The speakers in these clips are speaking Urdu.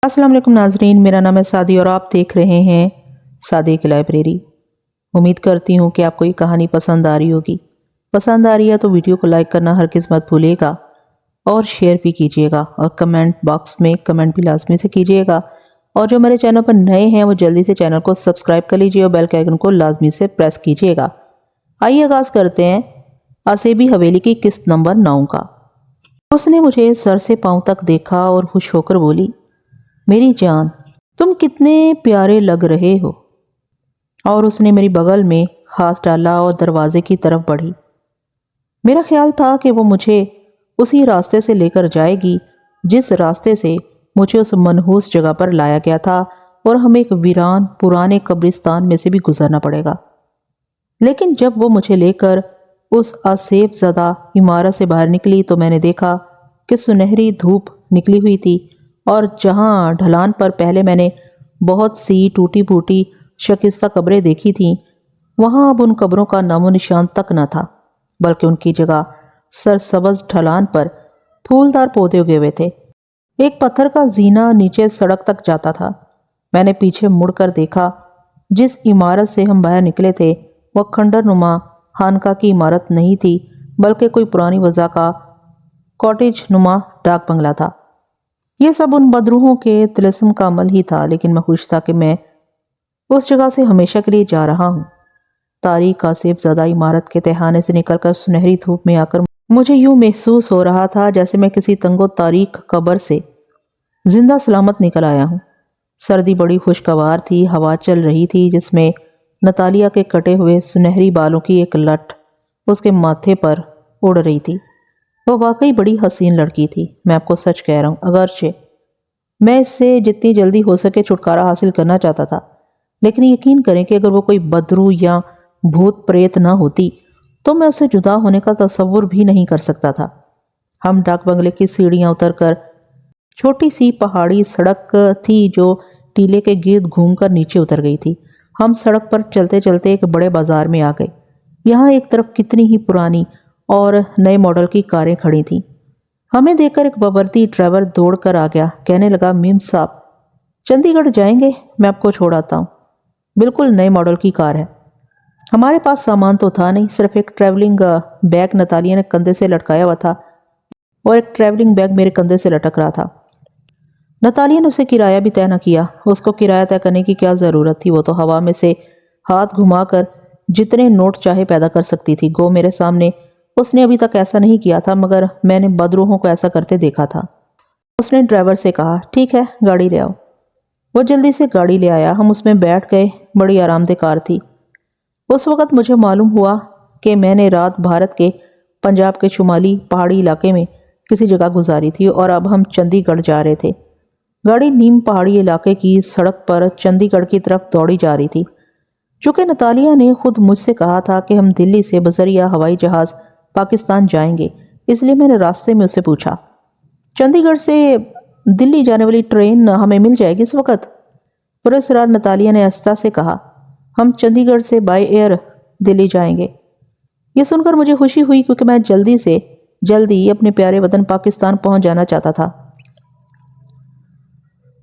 السلام علیکم ناظرین، میرا نام ہے سعدی اور آپ دیکھ رہے ہیں سعدی کی لائبریری۔ امید کرتی ہوں کہ آپ کو یہ کہانی پسند آ رہی ہوگی۔ پسند آ رہی ہے تو ویڈیو کو لائک کرنا ہرگز مت بھولیے گا اور شیئر بھی کیجیے گا، اور کمنٹ باکس میں کمنٹ بھی لازمی سے کیجیے گا، اور جو میرے چینل پر نئے ہیں وہ جلدی سے چینل کو سبسکرائب کر لیجیے اور بیل کے آئیکن کو لازمی سے پریس کیجیے گا۔ آئیے آغاز کرتے ہیں آسیبی حویلی کی قسط نمبر 9 کا۔ اس نے مجھے سر سے پاؤں تک دیکھا اور خوش ہو کر بولی، میری جان، تم کتنے پیارے لگ رہے ہو۔ اور اس نے میری بغل میں ہاتھ ڈالا اور دروازے کی طرف بڑھی۔ میرا خیال تھا کہ وہ مجھے اسی راستے سے لے کر جائے گی جس راستے سے مجھے اس منحوس جگہ پر لایا گیا تھا، اور ہمیں ایک ویران پرانے قبرستان میں سے بھی گزرنا پڑے گا۔ لیکن جب وہ مجھے لے کر اس آسیب زدہ عمارت سے باہر نکلی تو میں نے دیکھا کہ سنہری دھوپ نکلی ہوئی تھی، اور جہاں ڈھلان پر پہلے میں نے بہت سی ٹوٹی پھوٹی شکستہ قبریں دیکھی تھیں، وہاں اب ان قبروں کا نام و نشان تک نہ تھا، بلکہ ان کی جگہ سرسبز ڈھلان پر پھولدار پودے اگے ہوئے تھے۔ ایک پتھر کا زینہ نیچے سڑک تک جاتا تھا۔ میں نے پیچھے مڑ کر دیکھا، جس عمارت سے ہم باہر نکلے تھے وہ کھنڈر نما خانقاہ کی عمارت نہیں تھی، بلکہ کوئی پرانی وضع کا کاٹیج نما ڈاک بنگلہ تھا۔ یہ سب ان بدروحوں کے طلسم کا عمل ہی تھا، لیکن میں خوش تھا کہ میں اس جگہ سے ہمیشہ کے لیے جا رہا ہوں۔ تاریک آسیب زدہ عمارت کے تہانے سے نکل کر سنہری دھوپ میں آ کر مجھے یوں محسوس ہو رہا تھا جیسے میں کسی تنگ و تاریک قبر سے زندہ سلامت نکل آیا ہوں۔ سردی بڑی خوشگوار تھی، ہوا چل رہی تھی جس میں نتالیہ کے کٹے ہوئے سنہری بالوں کی ایک لٹ اس کے ماتھے پر اڑ رہی تھی۔ وہ واقعی بڑی حسین لڑکی تھی، میں آپ کو سچ کہہ رہا ہوں، اگرچہ میں اس سے جتنی جلدی ہو سکے چھٹکارا حاصل کرنا چاہتا تھا، لیکن یقین کریں کہ اگر وہ کوئی بدروح یا بھوت پریت نہ ہوتی تو میں اس سے جدا ہونے کا تصور بھی نہیں کر سکتا تھا۔ ہم ڈاک بنگلے کی سیڑھیاں اتر کر چھوٹی سی پہاڑی سڑک تھی جو ٹیلے کے گرد گھوم کر نیچے اتر گئی تھی۔ ہم سڑک پر چلتے چلتے ایک بڑے بازار میں آ گئے۔ یہاں ایک طرف کتنی ہی پرانی اور نئے ماڈل کی کاریں کھڑی تھیں۔ ہمیں دیکھ کر ایک باوردی ڈرائیور دوڑ کر آ گیا، کہنے لگا، میم صاحب، چندی گڑھ جائیں گے؟ میں آپ کو چھوڑ آتا ہوں، بالکل نئے ماڈل کی کار ہے۔ ہمارے پاس سامان تو تھا نہیں، صرف ایک ٹریولنگ بیگ نتالیہ نے کندھے سے لٹکایا ہوا تھا، اور ایک ٹریولنگ بیگ میرے کندھے سے لٹک رہا تھا۔ نتالیہ نے اسے کرایہ بھی طے نہ کیا۔ اس کو کرایہ طے کرنے کی کیا ضرورت تھی؟ وہ تو ہوا میں سے ہاتھ گھما کر جتنے نوٹ چاہے پیدا کر سکتی تھی۔ گو میرے سامنے اس نے ابھی تک ایسا نہیں کیا تھا، مگر میں نے بدروحوں کو ایسا کرتے دیکھا تھا۔ اس نے ڈرائیور سے کہا، ٹھیک ہے، گاڑی لے آؤ۔ وہ جلدی سے گاڑی لے آیا، ہم اس میں بیٹھ گئے۔ بڑی آرام دہ کار تھی۔ اس وقت مجھے معلوم ہوا کہ میں نے رات بھارت کے پنجاب کے شمالی پہاڑی علاقے میں کسی جگہ گزاری تھی، اور اب ہم چندی گڑھ جا رہے تھے۔ گاڑی نیم پہاڑی علاقے کی سڑک پر چندی گڑھ کی طرف دوڑی جا رہی تھی۔ چونکہ نتالیہ نے خود مجھ سے کہا تھا کہ ہم دلی سے بذریعہ ہوائی جہاز پاکستان جائیں گے، اس لیے میں نے راستے میں اس سے پوچھا، چندی گڑھ سے دلی جانے والی ٹرین ہمیں مل جائے گی اس وقت؟ پراسرار نتالیہ نے آہستہ سے کہا، ہم چندی گڑھ سے بائی ایئر دلی جائیں گے۔ یہ سن کر مجھے خوشی ہوئی، کیونکہ میں جلدی سے جلدی اپنے پیارے وطن پاکستان پہنچ جانا چاہتا تھا۔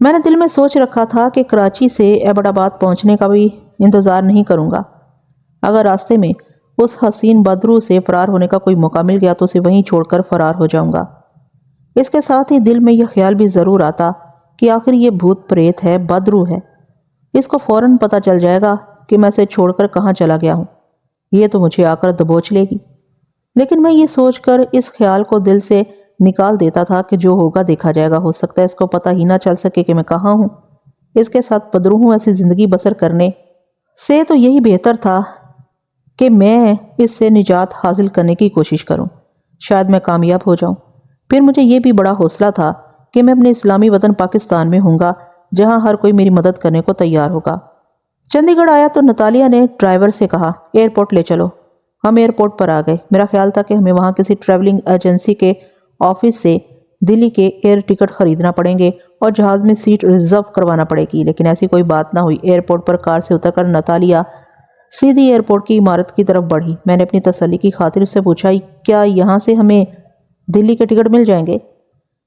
میں نے دل میں سوچ رکھا تھا کہ کراچی سے ایبٹ آباد پہنچنے کا بھی انتظار نہیں کروں گا۔ اگر راستے میں اس حسین بدروح سے فرار ہونے کا کوئی موقع مل گیا تو اسے وہیں چھوڑ کر فرار ہو جاؤں گا۔ اس کے ساتھ ہی دل میں یہ خیال بھی ضرور آتا کہ آخر یہ بھوت پریت ہے، بدروح ہے، اس کو فوراً پتہ چل جائے گا کہ میں اسے چھوڑ کر کہاں چلا گیا ہوں، یہ تو مجھے آ کر دبوچ لے گی۔ لیکن میں یہ سوچ کر اس خیال کو دل سے نکال دیتا تھا کہ جو ہوگا دیکھا جائے گا، ہو سکتا ہے اس کو پتہ ہی نہ چل سکے کہ میں کہاں ہوں۔ اس کے ساتھ بدروحوں ایسی زندگی بسر کرنے سے تو یہی بہتر تھا کہ میں اس سے نجات حاصل کرنے کی کوشش کروں، شاید میں کامیاب ہو جاؤں۔ پھر مجھے یہ بھی بڑا حوصلہ تھا کہ میں اپنے اسلامی وطن پاکستان میں ہوں گا، جہاں ہر کوئی میری مدد کرنے کو تیار ہوگا۔ چندی گڑھ آیا تو نتالیہ نے ڈرائیور سے کہا، ایئرپورٹ لے چلو۔ ہم ایئرپورٹ پر آ گئے۔ میرا خیال تھا کہ ہمیں وہاں کسی ٹریولنگ ایجنسی کے آفس سے دلی کے ایئر ٹکٹ خریدنا پڑیں گے اور جہاز میں سیٹ ریزرو کروانا پڑے گی، لیکن ایسی کوئی بات نہ ہوئی۔ ایئرپورٹ پر کار سے اتر کر نتالیہ سیدھی ایئرپورٹ کی عمارت کی طرف بڑھی۔ میں نے اپنی تسلی کی خاطر اس سے پوچھا، کیا یہاں سے ہمیں دلی کے ٹکٹ مل جائیں گے؟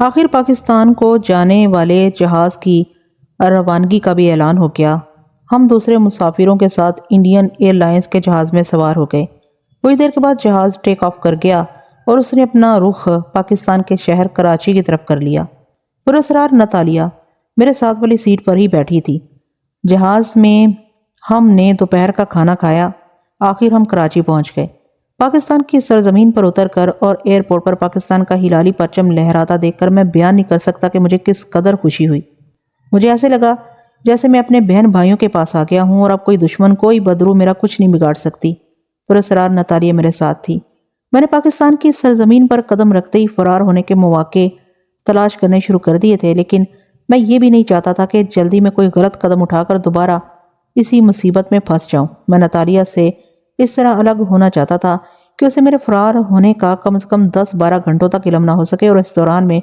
آخر پاکستان کو جانے والے جہاز کی روانگی کا بھی اعلان ہو گیا۔ ہم دوسرے مسافروں کے ساتھ انڈین ایئر لائنز کے جہاز میں سوار ہو گئے۔ کچھ دیر کے بعد جہاز ٹیک آف کر گیا اور اس نے اپنا رخ پاکستان کے شہر کراچی کی طرف کر لیا۔ پراسرار نتالیہ میرے ساتھ والی سیٹ پر ہی بیٹھی تھی۔ جہاز میں ہم نے دوپہر کا کھانا کھایا۔ آخر ہم کراچی پہنچ گئے۔ پاکستان کی سرزمین پر اتر کر اور ایئرپورٹ پر پاکستان کا ہلالی پرچم لہراتا دیکھ کر میں بیان نہیں کر سکتا کہ مجھے کس قدر خوشی ہوئی۔ مجھے ایسے لگا جیسے میں اپنے بہن بھائیوں کے پاس آ گیا ہوں اور اب کوئی دشمن، کوئی بدرو میرا کچھ نہیں بگاڑ سکتی۔ پراسرار نتالیہ میرے ساتھ تھی۔ میں نے پاکستان کی سرزمین پر قدم رکھتے ہی فرار ہونے کے مواقع تلاش کرنے شروع کر دیے تھے، لیکن میں یہ بھی نہیں چاہتا تھا کہ جلدی میں کوئی غلط قدم اٹھا کر دوبارہ اسی مصیبت میں پھنس جاؤں۔ میں نتالیہ سے اس طرح الگ ہونا چاہتا تھا کہ اسے میرے فرار ہونے کا کم از کم 10-12 گھنٹوں تک علم نہ ہو سکے اور اس دوران میں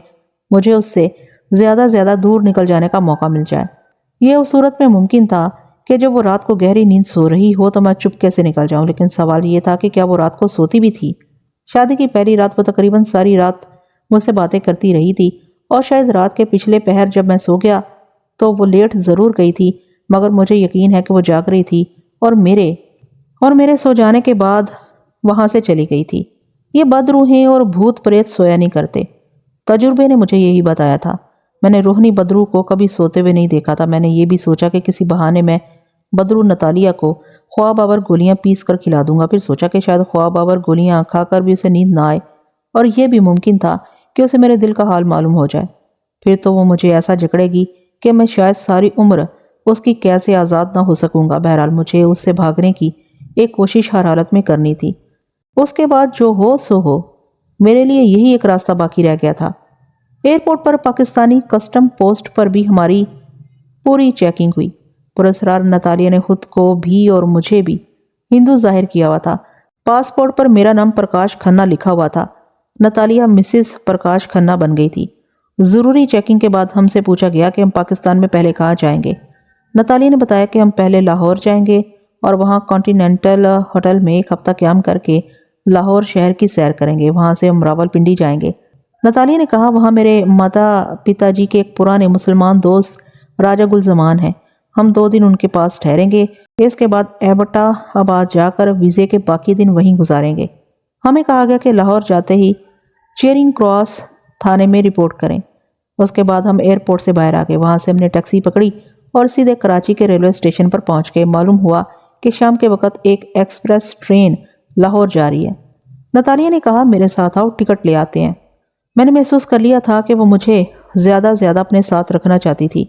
مجھے اس سے زیادہ دور نکل جانے کا موقع مل جائے۔ یہ اس صورت میں ممکن تھا کہ جب وہ رات کو گہری نیند سو رہی ہو تو میں چپکے سے نکل جاؤں، لیکن سوال یہ تھا کہ کیا وہ رات کو سوتی بھی تھی؟ شادی کی پہلی رات وہ تقریباً ساری رات مجھ سے باتیں کرتی رہی تھی، اور شاید رات کے پچھلے پہر جب میں سو گیا تو وہ لیٹ ضرور گئی تھی، مگر مجھے یقین ہے کہ وہ جاگ رہی تھی اور میرے سو جانے کے بعد وہاں سے چلی گئی تھی۔ یہ بدروحیں اور بھوت پریت سویا نہیں کرتے۔ تجربے نے مجھے یہی بتایا تھا۔ میں نے روحنی بدرو کو کبھی سوتے ہوئے نہیں دیکھا تھا۔ میں نے یہ بھی سوچا کہ کسی بہانے میں بدرو نتالیہ کو خواب آور گولیاں پیس کر کھلا دوں گا، پھر سوچا کہ شاید خواب آور گولیاں کھا کر بھی اسے نیند نہ آئے، اور یہ بھی ممکن تھا کہ اسے میرے دل کا حال معلوم ہو جائے۔ پھر تو وہ مجھے ایسا جکڑے گی کہ میں شاید ساری عمر اس کی قید سے آزاد نہ ہو سکوں گا۔ بہرحال مجھے اس سے بھاگنے کی ایک کوشش ہر حالت میں کرنی تھی۔ اس کے بعد جو ہو سو ہو، میرے لیے یہی ایک راستہ باقی رہ گیا تھا۔ ایئرپورٹ پر پاکستانی کسٹم پوسٹ پر بھی ہماری پوری چیکنگ ہوئی۔ پراسرار نتالیہ نے خود کو بھی اور مجھے بھی ہندو ظاہر کیا ہوا تھا۔ پاسپورٹ پر میرا نام پرکاش کھنہ لکھا ہوا تھا۔ نتالیہ مسز پرکاش کھنہ بن گئی تھی۔ ضروری چیکنگ کے بعد ہم سے پوچھا گیا کہ ہم پاکستان میں پہلے کہاں جائیں گے۔ نتالیہ نے بتایا کہ ہم پہلے لاہور جائیں گے اور وہاں کانٹیننٹل ہوٹل میں ایک ہفتہ قیام کر کے لاہور شہر کی سیر کریں گے۔ وہاں سے ہم راولپنڈی جائیں گے۔ نتالیہ نے کہا وہاں میرے ماتا پتا جی کے ایک پرانے مسلمان دوست راجہ گل زمان ہیں، ہم 2 دن ان کے پاس ٹھہریں گے، اس کے بعد ایبٹا آباد جا کر ویزے کے باقی دن وہیں گزاریں گے۔ ہمیں کہا گیا کہ لاہور جاتے ہی چیرنگ کراس تھانے میں رپورٹ کریں۔ اس کے بعد ہم ایئرپورٹ سے باہر آ گئے۔ وہاں سے ہم نے ٹیکسی پکڑی اور سیدھے کراچی کے ریلوے اسٹیشن پر پہنچ گئے۔ معلوم ہوا کہ شام کے وقت ایک ایکسپریس ٹرین لاہور جا رہی ہے۔ نتالیہ نے کہا میرے ساتھ آؤ، ٹکٹ لے آتے ہیں۔ میں نے محسوس کر لیا تھا کہ وہ مجھے زیادہ اپنے ساتھ رکھنا چاہتی تھی۔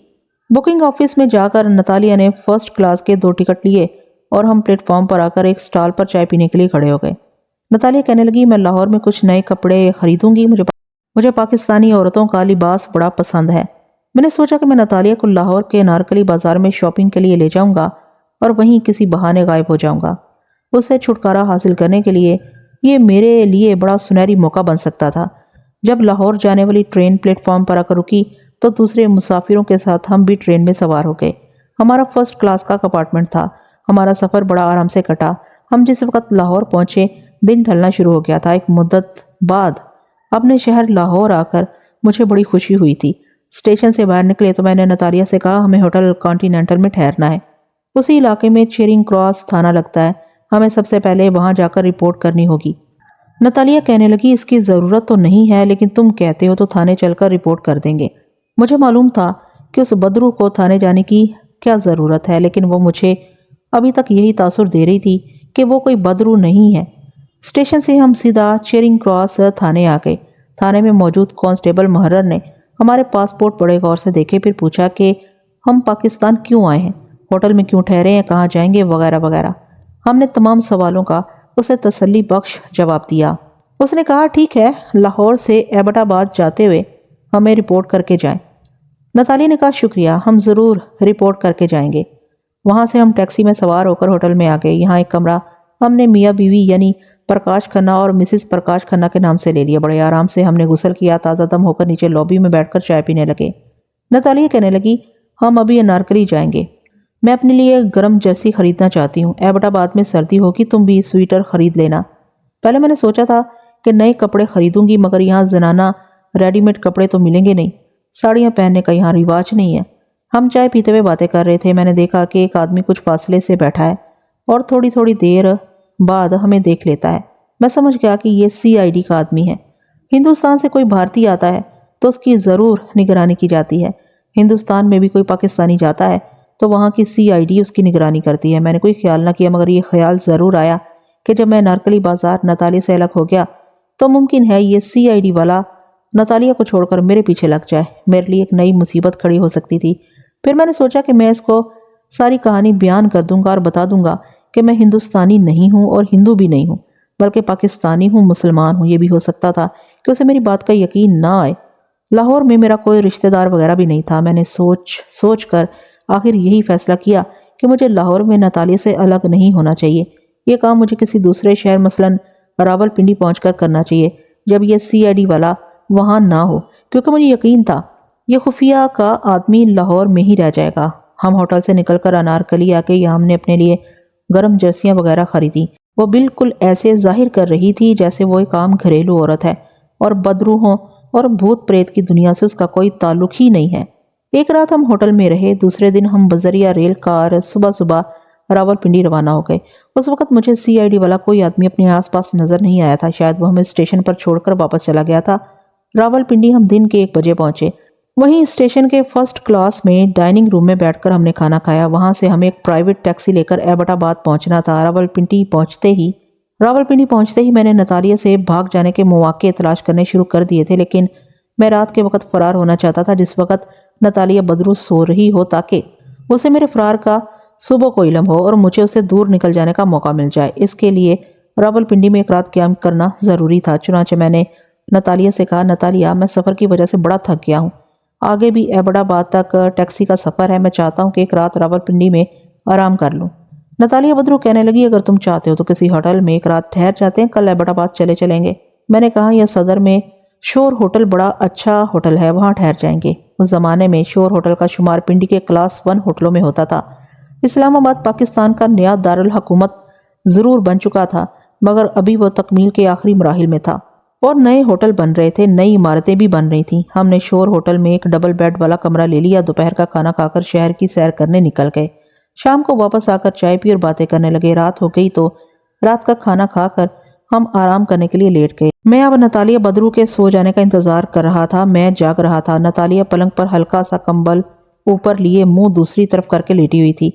بکنگ آفس میں جا کر نتالیہ نے فرسٹ کلاس کے 2 ٹکٹ لیے اور ہم پلیٹ فارم پر آ کر ایک سٹال پر چائے پینے کے لیے کھڑے ہو گئے۔ نتالیہ کہنے لگی میں لاہور میں کچھ نئے کپڑے خریدوں گی، مجھے پاکستانی عورتوں کا لباس بڑا پسند ہے۔ میں نے سوچا کہ میں نتالیہ کو لاہور کے نارکلی بازار میں شاپنگ کے لیے لے جاؤں گا اور وہیں کسی بہانے غائب ہو جاؤں گا۔ اس سے چھٹکارا حاصل کرنے کے لیے یہ میرے لیے بڑا سنہری موقع بن سکتا تھا۔ جب لاہور جانے والی ٹرین پلیٹ فارم پر آ کر رکی تو دوسرے مسافروں کے ساتھ ہم بھی ٹرین میں سوار ہو گئے۔ ہمارا فرسٹ کلاس کا کمپارٹمنٹ تھا۔ ہمارا سفر بڑا آرام سے کٹا۔ ہم جس وقت لاہور پہنچے دن ڈھلنا شروع ہو گیا تھا۔ ایک مدت بعد اپنے شہر لاہور آ کر مجھے بڑی خوشی ہوئی تھی۔ اسٹیشن سے باہر نکلے تو میں نے نتالیہ سے کہا ہمیں ہوٹل کانٹیننٹل میں ٹھہرنا ہے۔ اسی علاقے میں چیرنگ کراس تھانہ لگتا ہے، ہمیں سب سے پہلے وہاں جا کر رپورٹ کرنی ہوگی۔ نتالیہ کہنے لگی اس کی ضرورت تو نہیں ہے، لیکن تم کہتے ہو تو تھانے چل کر رپورٹ کر دیں گے۔ مجھے معلوم تھا کہ اس بدرو کو تھانے جانے کی کیا ضرورت ہے، لیکن وہ مجھے ابھی تک یہی تاثر دے رہی تھی کہ وہ کوئی بدرو نہیں ہے۔ اسٹیشن سے ہم سیدھا چیرنگ کراس تھانے آ گئے۔ تھانے میں موجود کانسٹیبل محرر نے ہمارے پاسپورٹ بڑے غور سے دیکھے، پھر پوچھا کہ ہم پاکستان کیوں آئے ہیں، ہوٹل میں کیوں ٹھہرے ہیں، کہاں جائیں گے وغیرہ وغیرہ۔ ہم نے تمام سوالوں کا اسے تسلی بخش جواب دیا۔ اس نے کہا ٹھیک ہے، لاہور سے ایبٹ آباد جاتے ہوئے ہمیں رپورٹ کر کے جائیں۔ نتالیہ نے کہا شکریہ، ہم ضرور رپورٹ کر کے جائیں گے۔ وہاں سے ہم ٹیکسی میں سوار ہو کر ہوٹل میں آ گئے۔ یہاں ایک کمرہ ہم نے میاں بیوی یعنی پرکاش کھنہ اور مسز پرکاش کھنہ کے نام سے لے لیا۔ بڑے آرام سے ہم نے غسل کیا، تازہ دم ہو کر نیچے لابی میں بیٹھ کر چائے پینے لگے۔ نتالیہ کہنے لگی ہم ابھی انارکلی جائیں گے، میں اپنے لیے گرم جرسی خریدنا چاہتی ہوں، ایبٹ آباد میں سردی ہوگی، تم بھی سویٹر خرید لینا۔ پہلے میں نے سوچا تھا کہ نئے کپڑے خریدوں گی، مگر یہاں زنانہ ریڈی میڈ کپڑے تو ملیں گے نہیں، ساڑیاں پہننے کا یہاں رواج نہیں ہے۔ ہم چائے پیتے ہوئے باتیں کر رہے تھے، میں نے دیکھا کہ ایک آدمی کچھ فاصلے سے بیٹھا ہے اور تھوڑی تھوڑی دیر بعد ہمیں دیکھ لیتا ہے۔ میں سمجھ گیا کہ یہ CID کا آدمی ہے۔ ہندوستان سے کوئی بھارتی آتا ہے تو اس کی ضرور نگرانی کی جاتی ہے۔ ہندوستان میں بھی کوئی پاکستانی جاتا ہے تو وہاں کی CID اس کی نگرانی کرتی ہے۔ میں نے کوئی خیال نہ کیا، مگر یہ خیال ضرور آیا کہ جب میں نارکلی بازار نتالیہ سے الگ ہو گیا تو ممکن ہے یہ CID والا نتالیہ کو چھوڑ کر میرے پیچھے لگ جائے، میرے لیے ایک نئی مصیبت کھڑی ہو سکتی تھی۔ پھر میں نے سوچا کہ میں اس کو ساری کہانی بیان کر دوں گا اور بتا دوں گا کہ میں ہندوستانی نہیں ہوں اور ہندو بھی نہیں ہوں، بلکہ پاکستانی ہوں، مسلمان ہوں۔ یہ بھی ہو سکتا تھا کہ اسے میری بات کا یقین نہ آئے۔ لاہور میں میرا کوئی رشتہ دار وغیرہ بھی نہیں تھا۔ میں نے سوچ کر آخر یہی فیصلہ کیا کہ مجھے لاہور میں نتالیہ سے الگ نہیں ہونا چاہیے۔ یہ کام مجھے کسی دوسرے شہر مثلاً راولپنڈی پہنچ کر کرنا چاہیے جب یہ CID والا وہاں نہ ہو، کیونکہ مجھے یقین تھا یہ خفیہ کا آدمی لاہور میں ہی رہ جائے گا۔ ہم ہوٹل سے نکل کر انارکلی آ کے یہاں ہم نے اپنے لیے گرم جرسیاں وغیرہ خریدی۔ وہ بالکل ایسے ظاہر کر رہی تھی جیسے وہ ایک عام گھریلو عورت ہے اور بدروحوں اور بھوت پریت کی دنیا سے اس کا کوئی تعلق ہی نہیں ہے۔ ایک رات ہم ہوٹل میں رہے، دوسرے دن ہم بذریعہ ریل کار صبح راولپنڈی روانہ ہو گئے۔ اس وقت مجھے CID والا کوئی آدمی اپنے آس پاس نظر نہیں آیا تھا، شاید وہ ہمیں اسٹیشن پر چھوڑ کر واپس چلا گیا تھا۔ راولپنڈی ہم دن کے 1 بجے پہنچے۔ وہیں اسٹیشن کے فرسٹ کلاس میں ڈائننگ روم میں بیٹھ کر ہم نے کھانا کھایا۔ وہاں سے ہمیں ایک پرائیویٹ ٹیکسی لے کر ایبٹ آباد پہنچنا تھا۔ راولپنڈی پہنچتے ہی میں نے نتالیہ سے بھاگ جانے کے مواقع تلاش کرنے شروع کر دیے تھے، لیکن میں رات کے وقت فرار ہونا چاہتا تھا جس وقت نتالیہ بدرو سو رہی ہو، تاکہ اسے میرے فرار کا صبح کو علم ہو اور مجھے اسے دور نکل جانے کا موقع مل جائے۔ اس کے لیے راولپنڈی میں ایک رات قیام کرنا ضروری تھا۔ چنانچہ میں نے نتالیہ سے کہا، نتالیہ، میں سفر کی وجہ سے بڑا تھک گیا ہوں، آگے بھی ایبٹ آباد تک ٹیکسی کا سفر ہے، میں چاہتا ہوں کہ ایک رات راولپنڈی میں آرام کر لوں۔ نتالیہ بدرو کہنے لگی، اگر تم چاہتے ہو تو کسی ہوٹل میں ایک رات ٹھہر جاتے ہیں، کل ایبٹ آباد چلیں گے۔ میں نے کہا، یہ صدر میں شور ہوٹل بڑا اچھا ہوٹل ہے، وہاں ٹھہر جائیں گے۔ اس زمانے میں شور ہوٹل کا شمار پنڈی کے کلاس 1 ہوٹلوں میں ہوتا تھا۔ اسلام آباد پاکستان کا نیا دارالحکومت ضرور بن چکا تھا، مگر ابھی وہ تکمیل کے آخری مراحل میں تھا اور نئے ہوٹل بن رہے تھے، نئی عمارتیں بھی بن رہی تھیں۔ ہم نے شور ہوٹل میں ایک ڈبل بیڈ والا کمرہ لے لیا، دوپہر کا کھانا کھا کر شہر کی سیر کرنے نکل گئے۔ شام کو واپس آ کر چائے پی اور باتیں کرنے لگے۔ رات ہو گئی تو رات کا کھانا کھا کر ہم آرام کرنے کے لیے لیٹ گئے۔ میں اب نتالیہ بدرو کے سو جانے کا انتظار کر رہا تھا۔ میں جاگ رہا تھا۔ نتالیہ پلنگ پر ہلکا سا کمبل اوپر لیے منہ دوسری طرف کر کے لیٹی ہوئی تھی۔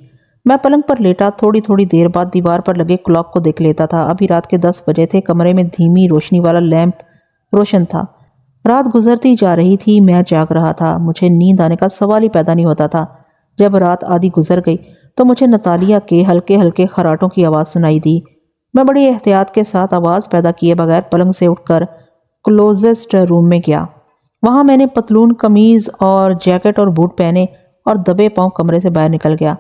میں پلنگ پر لیٹا تھوڑی دیر بعد دیوار پر لگے کلاک کو دیکھ لیتا تھا۔ ابھی رات کے 10 بجے تھے۔ کمرے میں دھیمی روشنی والا لیمپ روشن تھا۔ رات گزرتی جا رہی تھی، میں جاگ رہا تھا۔ مجھے نیند آنے کا سوال ہی پیدا نہیں ہوتا تھا۔ جب رات آدھی گزر گئی تو مجھے نتالیہ کے ہلکے خراٹوں کی آواز سنائی دی۔ میں بڑی احتیاط کے ساتھ آواز پیدا کیے بغیر پلنگ سے اٹھ کر کلوزسٹ روم میں گیا۔ وہاں میں نے پتلون، قمیض اور جیکٹ اور بوٹ پہنے اور دبے پاؤں کمرے سے باہر نکل گیا۔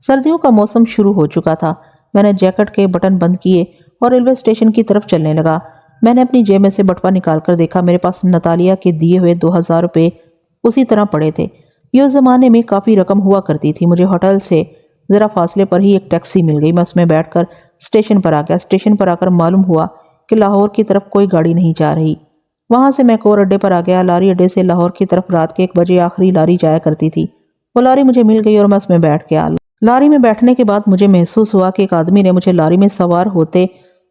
سردیوں کا موسم شروع ہو چکا تھا۔ میں نے جیکٹ کے بٹن بند کیے اور ریلوے اسٹیشن کی طرف چلنے لگا۔ میں نے اپنی جیب میں سے بٹوا نکال کر دیکھا، میرے پاس نتالیہ کے دیے ہوئے 2000 روپے اسی طرح پڑے تھے۔ یہ اس زمانے میں کافی رقم ہوا کرتی تھی۔ مجھے ہوٹل سے ذرا فاصلے پر ہی ایک ٹیکسی مل گئی۔ میں اس میں بیٹھ کر اسٹیشن پر آ گیا۔ اسٹیشن پر آ کر معلوم ہوا کہ لاہور کی طرف کوئی گاڑی نہیں جا رہی۔ وہاں سے میں ایک اور اڈے پر آ گیا۔ لاری اڈے سے لاہور کی طرف رات کے 1 بجے آخری لاری جایا کرتی تھی۔ وہ لاری مجھے مل گئی اور میں اس میں بیٹھ گیا۔ لاری میں بیٹھنے کے بعد مجھے محسوس ہوا کہ ایک آدمی نے مجھے لاری میں سوار ہوتے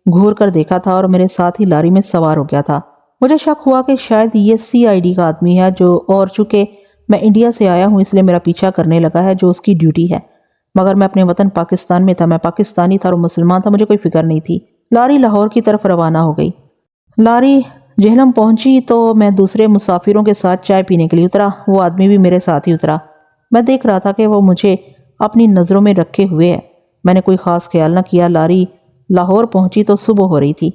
گھور کر دیکھا تھا اور میرے ساتھ ہی لاری میں سوار ہو گیا تھا۔ مجھے شک ہوا کہ شاید یہ CID کا آدمی ہے اور چونکہ میں انڈیا سے آیا ہوں اس لیے میرا پیچھا کرنے لگا ہے، جو اس کی ڈیوٹی ہے۔ مگر میں اپنے وطن پاکستان میں تھا، میں پاکستانی تھا اور مسلمان تھا، مجھے کوئی فکر نہیں تھی۔ لاری لاہور کی طرف روانہ ہو گئی۔ لاری جہلم پہنچی تو میں دوسرے مسافروں کے ساتھ چائے پینے کے لیے اترا۔ وہ آدمی بھی میرے ساتھ ہی اترا۔ میں دیکھ رہا تھا کہ وہ مجھے اپنی نظروں میں رکھے ہوئے ہے۔ میں نے کوئی خاص خیال نہ کیا۔ لاری لاہور پہنچی تو صبح ہو رہی تھی۔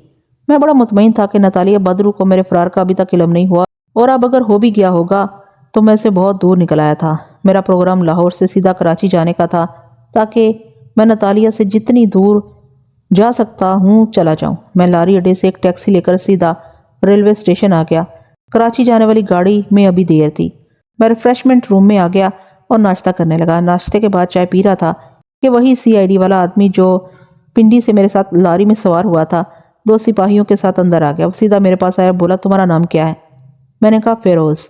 میں بڑا مطمئن تھا کہ نتالیہ بدرو کو میرے فرار کا ابھی تک علم نہیں ہوا، اور اب اگر ہو بھی گیا ہوگا تو میں اسے بہت دور نکل آیا تھا۔ میرا پروگرام لاہور سے سیدھا کراچی جانے کا تھا تاکہ میں نتالیہ سے جتنی دور جا سکتا ہوں چلا جاؤں۔ میں لاری اڈے سے ایک ٹیکسی لے کر سیدھا ریلوے اسٹیشن آ گیا۔ کراچی جانے والی گاڑی میں ابھی دیر تھی۔ میں ریفریشمنٹ روم میں آ گیا اور ناشتہ کرنے لگا۔ ناشتے کے بعد چائے پی رہا تھا کہ وہی CID والا آدمی جو پنڈی سے میرے ساتھ لاری میں سوار ہوا تھا 2 سپاہیوں کے ساتھ اندر آ گیا۔ وہ سیدھا میرے پاس آیا اور بولا، تمہارا نام کیا ہے؟ میں نے کہا فیروز۔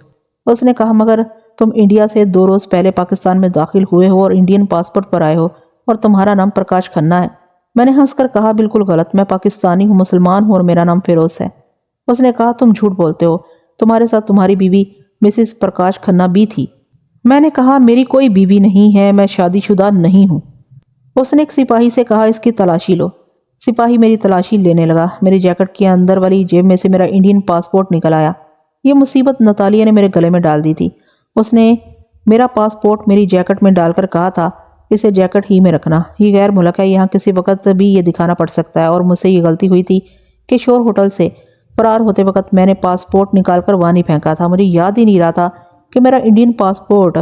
اس نے کہا مگر تم انڈیا سے 2 روز پہلے پاکستان میں داخل ہوئے ہو اور انڈین پاسپورٹ پر آئے ہو اور تمہارا نام پرکاش کھنہ ہے۔ میں نے ہنس کر کہا بالکل غلط، میں پاکستانی ہوں، مسلمان ہوں اور میرا نام فیروز ہے۔ اس نے کہا تم جھوٹ بولتے ہو، تمہارے ساتھ تمہاری بیوی مسز پرکاش کھنہ بھی تھی۔ میں نے کہا میری کوئی بیوی نہیں ہے، میں شادی شدہ نہیں ہوں۔ اس نے ایک سپاہی سے کہا اس کی تلاشی لو۔ سپاہی میری تلاشی لینے لگا۔ میری جیکٹ کی اندر والی جیب میں سے میرا انڈین پاسپورٹ نکل آیا۔ یہ مصیبت نتالیہ نے میرے گلے میں ڈال دی تھی۔ اس نے میرا پاسپورٹ میری جیکٹ میں ڈال کر کہا تھا اسے جیکٹ ہی میں رکھنا، یہ غیر ملک ہے، یہاں کسی وقت بھی یہ دکھانا پڑ سکتا ہے، اور مجھ سے یہ غلطی ہوئی تھی کہ شور ہوٹل سے فرار ہوتے وقت میں نے پاسپورٹ نکال کر وہاں نہیں پھینکا تھا۔ مجھے یاد ہی نہیں رہا تھا کہ میرا انڈین پاسپورٹ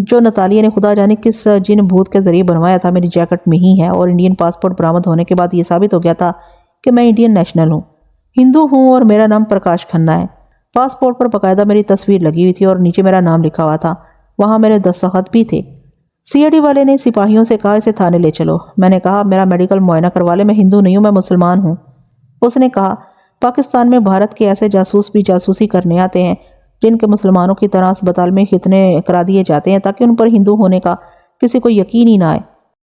جو نتالیہ نے خدا جانے کس جن بھوت کے ذریعے بنوایا تھا میری جیکٹ میں ہی ہے، اور انڈین پاسپورٹ برآمد ہونے کے بعد یہ ثابت ہو گیا تھا کہ میں انڈین نیشنل ہوں، ہندو ہوں اور میرا نام پرکاش کھنہ ہے۔ پاسپورٹ پر باقاعدہ میری تصویر لگی ہوئی تھی اور نیچے میرا نام لکھا ہوا تھا، وہاں میرے دستخط بھی تھے۔ سی آئی ڈی والے نے سپاہیوں سے کہا اسے تھانے لے چلو۔ میں نے کہا میرا میڈیکل معائنہ کروا لے، میں ہندو نہیں ہوں، میں مسلمان ہوں۔ اس نے کہا پاکستان میں بھارت کے ایسے جاسوس بھی جاسوسی کرنے آتے ہیں جن کے مسلمانوں کی طرح اسپتال میں ختنے کرا دیے جاتے ہیں تاکہ ان پر ہندو ہونے کا کسی کو یقین ہی نہ آئے۔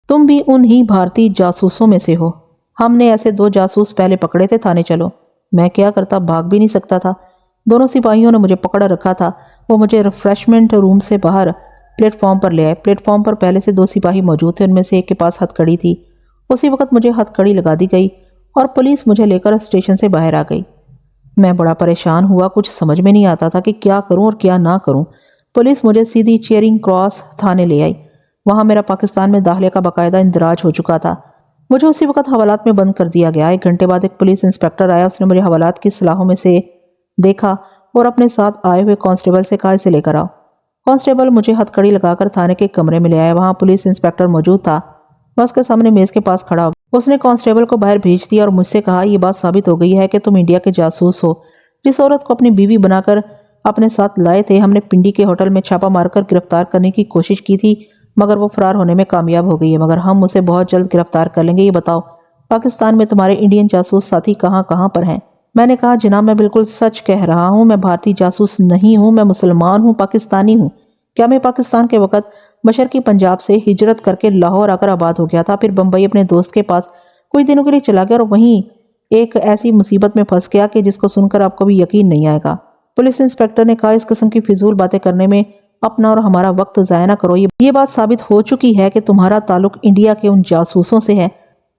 تم بھی انہی بھارتی جاسوسوں میں سے ہو۔ ہم نے ایسے 2 جاسوس پہلے پکڑے تھے، تھانے چلو۔ میں کیا کرتا، بھاگ بھی نہیں سکتا تھا۔ دونوں سپاہیوں نے مجھے پکڑ رکھا تھا۔ وہ مجھے ریفریشمنٹ روم سے باہر پلیٹ فارم پر لے آئے۔ پلیٹ فارم پر پہلے سے 2 سپاہی موجود تھے، ان میں سے ایک کے پاس ہتھ کڑی تھی۔ اسی وقت مجھے ہتھ کڑی لگا دی گئی اور پولیس مجھے لے کر اسٹیشن سے باہر آ گئی۔ میں بڑا پریشان ہوا، کچھ سمجھ میں نہیں آتا تھا کہ کیا کروں اور کیا نہ کروں۔ پولیس مجھے سیدھی چیئرنگ کراس تھانے لے آئی۔ وہاں میرا پاکستان میں داخلے کا باقاعدہ اندراج ہو چکا تھا۔ مجھے اسی وقت حوالات میں بند کر دیا گیا۔ 1 گھنٹے بعد ایک پولیس انسپیکٹر آیا۔ اس نے مجھے حوالات کی سلاخوں میں سے دیکھا اور اپنے ساتھ آئے ہوئے کانسٹیبل سے کہا اسے لے کر آؤ۔ کانسٹیبل مجھے ہتھ کڑی لگا کر تھانے کے کمرے میں لے آیا۔ وہاں پولیس انسپیکٹر موجود تھا۔ میں اس کے سامنے میز کے پاس کھڑا ہو۔ اس نے کانسٹیبل کو باہر بھیج دیا اور مجھ سے کہا یہ بات ثابت ہو گئی ہے کہ تم انڈیا کے جاسوس ہو۔ جس عورت کو اپنی بیوی بنا کر اپنے ساتھ لائے تھے، ہم نے پنڈی کے ہوٹل میں چھاپا مار کر گرفتار کرنے کی کوشش کی تھی مگر وہ فرار ہونے میں کامیاب ہو گئی ہے، مگر ہم اسے بہت جلد گرفتار کر لیں گے۔ یہ بتاؤ پاکستان میں تمہارے انڈین جاسوس ساتھی کہاں کہاں پر ہیں؟ میں نے کہا جناب میں بالکل سچ کہہ رہا ہوں، میں بھارتی جاسوس نہیں ہوں، میں مسلمان ہوں، پاکستانی ہوں۔ کیا میں پاکستان کے وقت مشرقی پنجاب سے ہجرت کر کے لاہور آ کر آباد ہو گیا تھا، پھر بمبئی اپنے دوست کے پاس کچھ دنوں کے لیے چلا گیا اور وہیں ایک ایسی مصیبت میں پھنس گیا کہ جس کو سن کر آپ کو بھی یقین نہیں آئے گا۔ پولیس انسپیکٹر نے کہا اس قسم کی فضول باتیں کرنے میں اپنا اور ہمارا وقت ضائع نہ کرو۔ یہ بات ثابت ہو چکی ہے کہ تمہارا تعلق انڈیا کے ان جاسوسوں سے ہے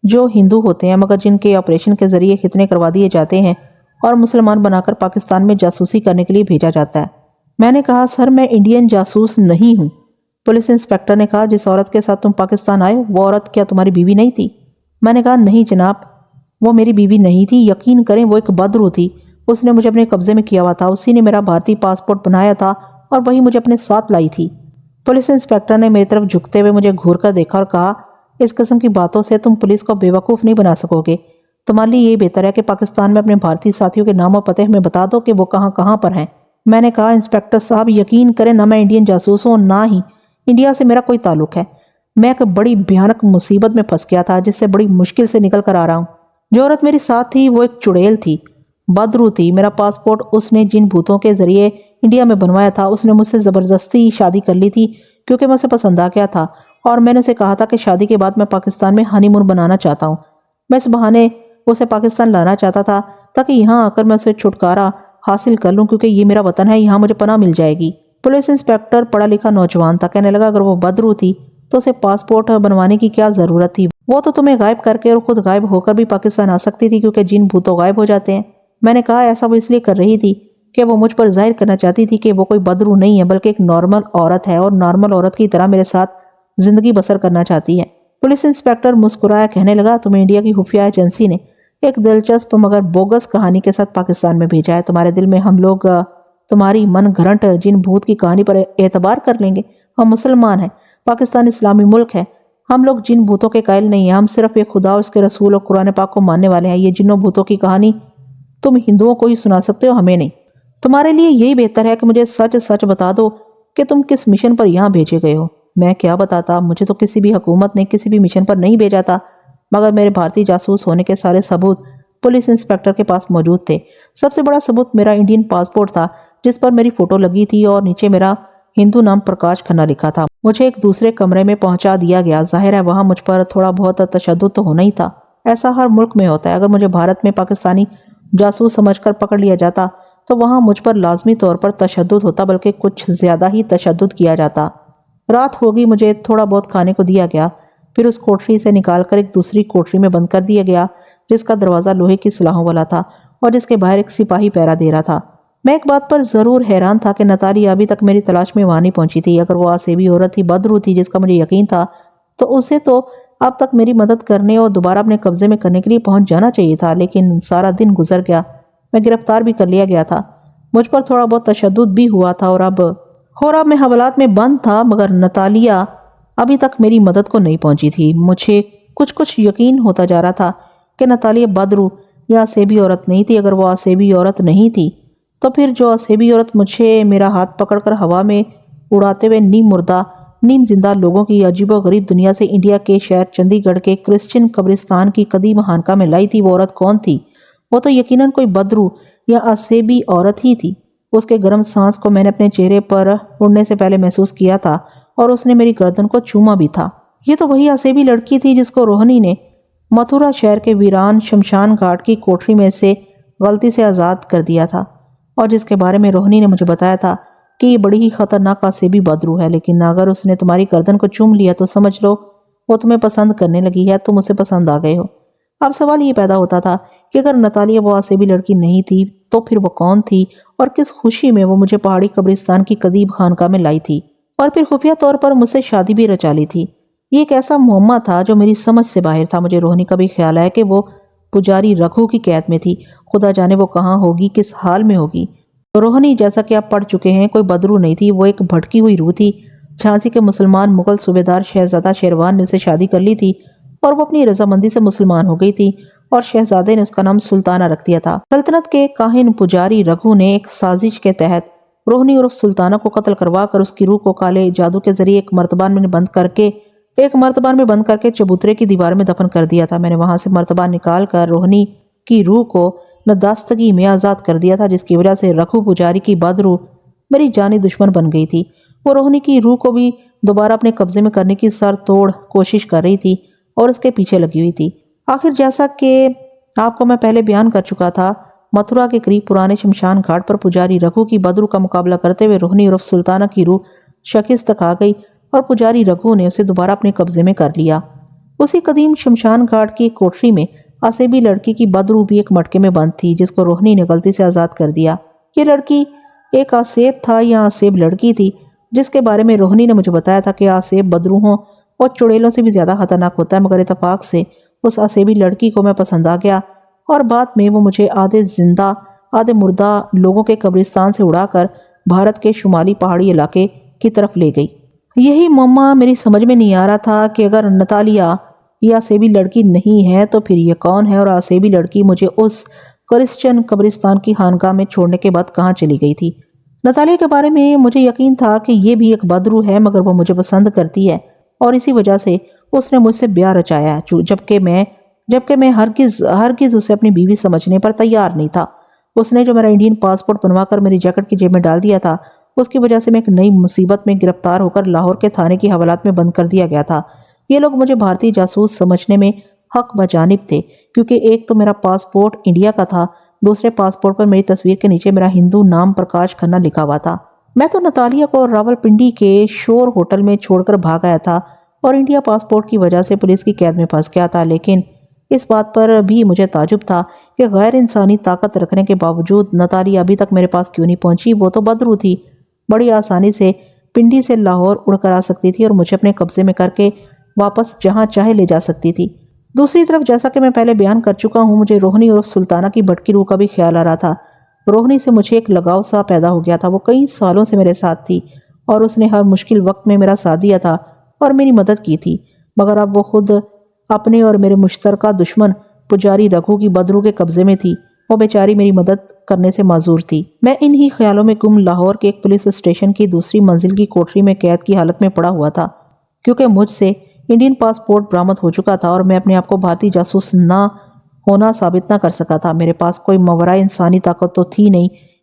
جو ہندو ہوتے ہیں مگر جن کے آپریشن کے ذریعے ختنے کروا دیے جاتے ہیں اور مسلمان بنا کر پاکستان میں جاسوسی کرنے کے لیے بھیجا جاتا ہے۔ میں نے کہا سر میں انڈین جاسوس نہیں ہوں۔ پولیس انسپیکٹر نے کہا جس عورت کے ساتھ تم پاکستان آئے وہ عورت کیا تمہاری بیوی نہیں تھی؟ میں نے کہا نہیں جناب، وہ میری بیوی نہیں تھی، یقین کریں وہ ایک بدرو تھی۔ اس نے مجھے اپنے قبضے میں کیا ہوا تھا، اسی نے میرا بھارتی پاسپورٹ بنایا تھا اور وہی مجھے اپنے ساتھ لائی تھی۔ پولیس انسپیکٹر نے میری طرف جھکتے ہوئے مجھے گھور کر دیکھا اور کہا اس قسم کی باتوں سے تم پولیس کو بے وقوف نہیں بنا سکو گے، تمہارے لیے یہ بہتر ہے کہ پاکستان میں اپنے بھارتی ساتھیوں کے نام و پتے ہمیں بتا دو کہ وہ کہاں کہاں پر ہیں۔ میں نے کہا انسپیکٹر صاحب یقین کریں نہ میں انڈین جاسوس ہوں نہ ہی انڈیا سے میرا کوئی تعلق ہے۔ میں ایک بڑی بھیانک مصیبت میں پھنس گیا تھا جس سے بڑی مشکل سے نکل کر آ رہا ہوں۔ جو عورت میری ساتھ تھی وہ ایک چڑیل تھی، بدرو تھی۔ میرا پاسپورٹ اس نے جن بھوتوں کے ذریعے انڈیا میں بنوایا تھا اس نے مجھ سے زبردستی شادی کر لی تھی کیونکہ میں اسے پسند آ گیا تھا اور میں نے اسے کہا تھا کہ شادی کے بعد میں پاکستان میں ہنی مون بنانا چاہتا ہوں۔ میں اس بہانے اسے پاکستان لانا چاہتا تھا تاکہ یہاں آ کر میں اسے چھٹکارا حاصل کر لوں کیونکہ یہ میرا وطن ہے، یہاں مجھے پناہ مل جائے گی۔ پولیس انسپیکٹر پڑھا لکھا نوجوان تھا، کہنے لگا اگر وہ بدرو تھی تو اسے پاسپورٹ بنوانے کی کیا ضرورت تھی؟ وہ تو تمہیں غائب کر کے اور خود غائب ہو کر بھی پاکستان آ سکتی تھی کیونکہ جن بھوتوں غائب ہو جاتے ہیں۔ میں نے کہا ایسا وہ اس لیے کر رہی تھی کہ وہ مجھ پر ظاہر کرنا چاہتی تھی کہ وہ کوئی بدرو نہیں ہے بلکہ ایک نارمل عورت ہے اور نارمل عورت کی طرح میرے ساتھ زندگی بسر کرنا چاہتی ہے۔ پولیس انسپیکٹر مسکرایا، کہنے لگا تمہیں انڈیا کی خفیہ ایجنسی نے ایک دلچسپ مگر بوگس کہانی کے ساتھ پاکستان میں بھیجا ہے۔ تمہارے دل میں ہم لوگ تمہاری من گھڑنٹ جن بھوت کی کہانی پر اعتبار کر لیں گے؟ ہم مسلمان ہیں، پاکستان اسلامی ملک ہے، ہم لوگ جن بھوتوں کے قائل نہیں ہیں، ہم صرف ایک خدا اس کے رسول اور قرآن پاک کو ماننے والے ہیں۔ یہ جنوں بھوتوں کی کہانی تم ہندوؤں کو ہی سنا سکتے ہو، ہمیں نہیں۔ تمہارے لیے یہی بہتر ہے کہ مجھے سچ سچ بتا دو کہ تم کس مشن پر یہاں بھیجے گئے ہو۔ میں کیا بتاتا، مجھے تو کسی بھی حکومت نے کسی بھی مشن پر نہیں بھیجا تھا مگر میرے بھارتی جاسوس ہونے کے سارے ثبوت پولیس انسپیکٹر کے پاس موجود تھے۔ سب سے بڑا ثبوت میرا انڈین پاسپورٹ تھا جس پر میری فوٹو لگی تھی اور نیچے میرا ہندو نام پرکاش کھنہ لکھا تھا۔ مجھے ایک دوسرے کمرے میں پہنچا دیا گیا۔ ظاہر ہے وہاں مجھ پر تھوڑا بہت تشدد تو ہونا ہی تھا، ایسا ہر ملک میں ہوتا ہے۔ اگر مجھے بھارت میں پاکستانی جاسوس سمجھ کر پکڑ لیا جاتا تو وہاں مجھ پر لازمی طور پر تشدد ہوتا، بلکہ کچھ زیادہ ہی تشدد کیا جاتا۔ رات ہوگی، مجھے تھوڑا بہت کھانے کو دیا گیا، پھر اس کوٹری سے نکال کر ایک دوسری کوٹری میں بند کر دیا گیا جس کا دروازہ لوہے کی سلاخوں والا تھا اور جس کے باہر ایک سپاہی پہرا دے رہا تھا۔ میں ایک بات پر ضرور حیران تھا کہ نتالی ابھی تک میری تلاش میں وہاں نہیں پہنچی تھی۔ اگر وہ آسیبی عورت تھی، بدرو تھی، جس کا مجھے یقین تھا، تو اسے تو اب تک میری مدد کرنے اور دوبارہ اپنے قبضے میں کرنے کے لیے پہنچ جانا چاہیے تھا، لیکن سارا دن گزر گیا، میں گرفتار بھی کر لیا گیا تھا، مجھ پر تھوڑا بہت تشدد بھی ہوا تھا اور اب میں حوالات میں بند تھا، مگر نتالیہ ابھی تک میری مدد کو نہیں پہنچی تھی۔ مجھے کچھ یقین ہوتا جا رہا تھا کہ نتالیہ بدرو یا آسیبی عورت نہیں تھی۔ اگر وہ آسیبی عورت نہیں تھی تو پھر جو آسیبی عورت مجھے میرا ہاتھ پکڑ کر ہوا میں اڑاتے ہوئے نیم مردہ نیم زندہ لوگوں کی عجیب و غریب دنیا سے انڈیا کے شہر چندی گڑھ کے کرسچن قبرستان کی قدیم خانقاہ میں لائی تھی، وہ عورت کون تھی؟ وہ تو یقیناً کوئی بدرو یا آسیبی عورت ہی تھی۔ اس کے گرم سانس کو میں نے اپنے چہرے پر اڑنے سے پہلے محسوس کیا تھا اور اس نے میری گردن کو چوما بھی تھا۔ یہ تو وہی آسیبی لڑکی تھی جس کو روہنی نے متھورا شہر کے ویران شمشان گھاٹ کی کوٹری میں سے غلطی سے آزاد کر دیا تھا، اور جس کے بارے میں روہنی نے مجھے بتایا تھا کہ یہ بڑی ہی خطرناک آسیبی بدرو ہے، لیکن اگر اس نے تمہاری گردن کو چوم لیا تو سمجھ لو وہ تمہیں پسند کرنے لگی ہے، تم اسے پسند آ گئے ہو۔ اب سوال یہ پیدا ہوتا تھا کہ اگر نتالیہ وہ آسیبی لڑکی نہیں تھی تو پھر وہ کون تھی، اور کس خوشی میں وہ مجھے پہاڑی قبرستان کی قدیم خانقاہ میں لائی تھی، اور پھر خفیہ طور پر مجھ سے شادی بھی رچا لی تھی۔ یہ ایک ایسا معمہ تھا جو میری سمجھ سے باہر تھا۔ مجھے روہنی کا بھی خیال ہے کہ وہ پجاری رگھو کی قید میں تھی، خدا جانے وہ کہاں ہوگی، کس حال میں ہوگی۔ روہنی، جیسا کہ آپ پڑھ چکے ہیں، کوئی بدرو نہیں تھی، وہ ایک بھٹکی ہوئی روح تھی۔ جھانسی کے مسلمان مغل صوبیدار شہزادہ شیروان نے اسے شادی کر لی تھی اور وہ اپنی رضامندی سے مسلمان ہو گئی تھی، اور شہزادے نے اس کا نام سلطانہ رکھ دیا تھا۔ سلطنت کے کاہن پجاری رگھو نے ایک سازش کے تحت روہنی عرف سلطانہ کو قتل کروا کر اس کی روح کو کالے جادو کے ذریعے ایک مرتبان میں بند کر کے چبوترے کی دیوار میں دفن کر دیا تھا۔ میں نے وہاں سے مرتبان نکال کر روہنی کی روح کو نداستگی میں آزاد کر دیا تھا، جس کی وجہ سے رگھو پجاری کی بدرو میری جانی دشمن بن گئی تھی۔ وہ روہنی کی روح کو بھی دوبارہ اپنے قبضے میں کرنے کی سر توڑ کوشش کر رہی تھی اور اس کے پیچھے لگی ہوئی تھی۔ آخر جیسا کہ آپ کو میں پہلے بیان کر چکا تھا، متھورا کے قریب پرانے شمشان گھاٹ پر پجاری رگھو کی بدرو کا مقابلہ کرتے ہوئے روہنی عرف سلطانہ کی روح شکست کھا گئی اور پجاری رگھو نے اسے دوبارہ اپنے قبضے میں کر لیا۔ اسی قدیم شمشان گھاٹ کی کوٹری میں آسیبی لڑکی کی بدرو بھی ایک مٹکے میں بند تھی، جس کو روہنی نے غلطی سے آزاد کر دیا۔ یہ لڑکی ایک آسیب تھا یا آسیب لڑکی تھی، جس کے بارے میں روہنی نے مجھے بتایا تھا کہ آسیب بدروہوں اور چڑیلوں سے بھی زیادہ خطرناک ہوتا ہے، مگر اتفاق سے اس آسیبی لڑکی کو میں پسند آ گیا اور بعد میں وہ مجھے آدھے زندہ آدھے مردہ لوگوں کے قبرستان سے اڑا کر بھارت کے شمالی پہاڑی علاقے کی طرف لے گئی۔ یہی معمہ میری سمجھ میں نہیں آ رہا تھا کہ اگر نتالیہ یہ آسیبی لڑکی نہیں ہے تو پھر یہ کون ہے، اور آسیبی لڑکی مجھے اس کرسچن قبرستان کی خانقاہ میں چھوڑنے کے بعد کہاں چلی گئی تھی۔ نتالیہ کے بارے میں مجھے یقین تھا کہ یہ بھی ایک بدرو ہے، مگر وہ مجھے پسند کرتی ہے اور اسی وجہ سے اس نے مجھ سے بیاہ رچایا، جبکہ میں ہرگز اسے اپنی بیوی سمجھنے پر تیار نہیں تھا۔ اس نے جو میرا انڈین پاسپورٹ بنوا کر میری جیکٹ کی جیب میں ڈال دیا تھا، اس کی وجہ سے میں ایک نئی مصیبت میں گرفتار ہو کر لاہور کے تھانے کی حوالات میں بند کر دیا گیا تھا۔ یہ لوگ مجھے بھارتی جاسوس سمجھنے میں حق بجانب تھے، کیونکہ ایک تو میرا پاسپورٹ انڈیا کا تھا، دوسرے پاسپورٹ پر میری تصویر کے نیچے میرا ہندو نام پرکاش کھنہ لکھا ہوا تھا۔ میں تو نتالیہ کو راول پنڈی کے شور ہوٹل میں چھوڑ کر بھاگ آیا تھا اور انڈیا پاسپورٹ کی وجہ سے پولیس کی قید میں پھنس گیا تھا، لیکن اس بات پر بھی مجھے تعجب تھا کہ غیر انسانی طاقت رکھنے کے باوجود نتالیہ ابھی تک میرے پاس کیوں نہیں پہنچی۔ وہ تو بدرو تھی، بڑی آسانی سے پنڈی سے لاہور اڑ کر آ سکتی تھی اور مجھے اپنے قبضے میں کر کے واپس جہاں چاہے لے جا سکتی تھی۔ دوسری طرف جیسا کہ میں پہلے بیان کر چکا ہوں، مجھے روہنی عرف سلطانہ کی بھٹکی روح کا بھی خیال آ رہا تھا۔ روہنی سے مجھے ایک لگاؤ سا پیدا ہو گیا تھا۔ وہ کئی سالوں سے میرے ساتھ تھی اور اس نے ہر مشکل وقت میں میرا ساتھ دیا تھا اور میری مدد کی تھی، مگر اب وہ خود اپنے اور میرے مشترکہ دشمن پجاری رگھو کی بدرو کے قبضے میں تھی۔ وہ بیچاری میری مدد کرنے سے معذور تھی۔ میں انہی خیالوں میں گم لاہور کے ایک پولیس اسٹیشن کی دوسری منزل کی کوٹری میں قید کی حالت میں پڑا ہوا تھا، کیونکہ مجھ سے انڈین پاسپورٹ برآمد ہو چکا تھا اور میں اپنے آپ کو بھارتی جاسوس نہ ہونا ثابت نہ کر سکا تھا۔ میرے پاس کوئی ماورائے انسانی طاقت تو تھی نہیں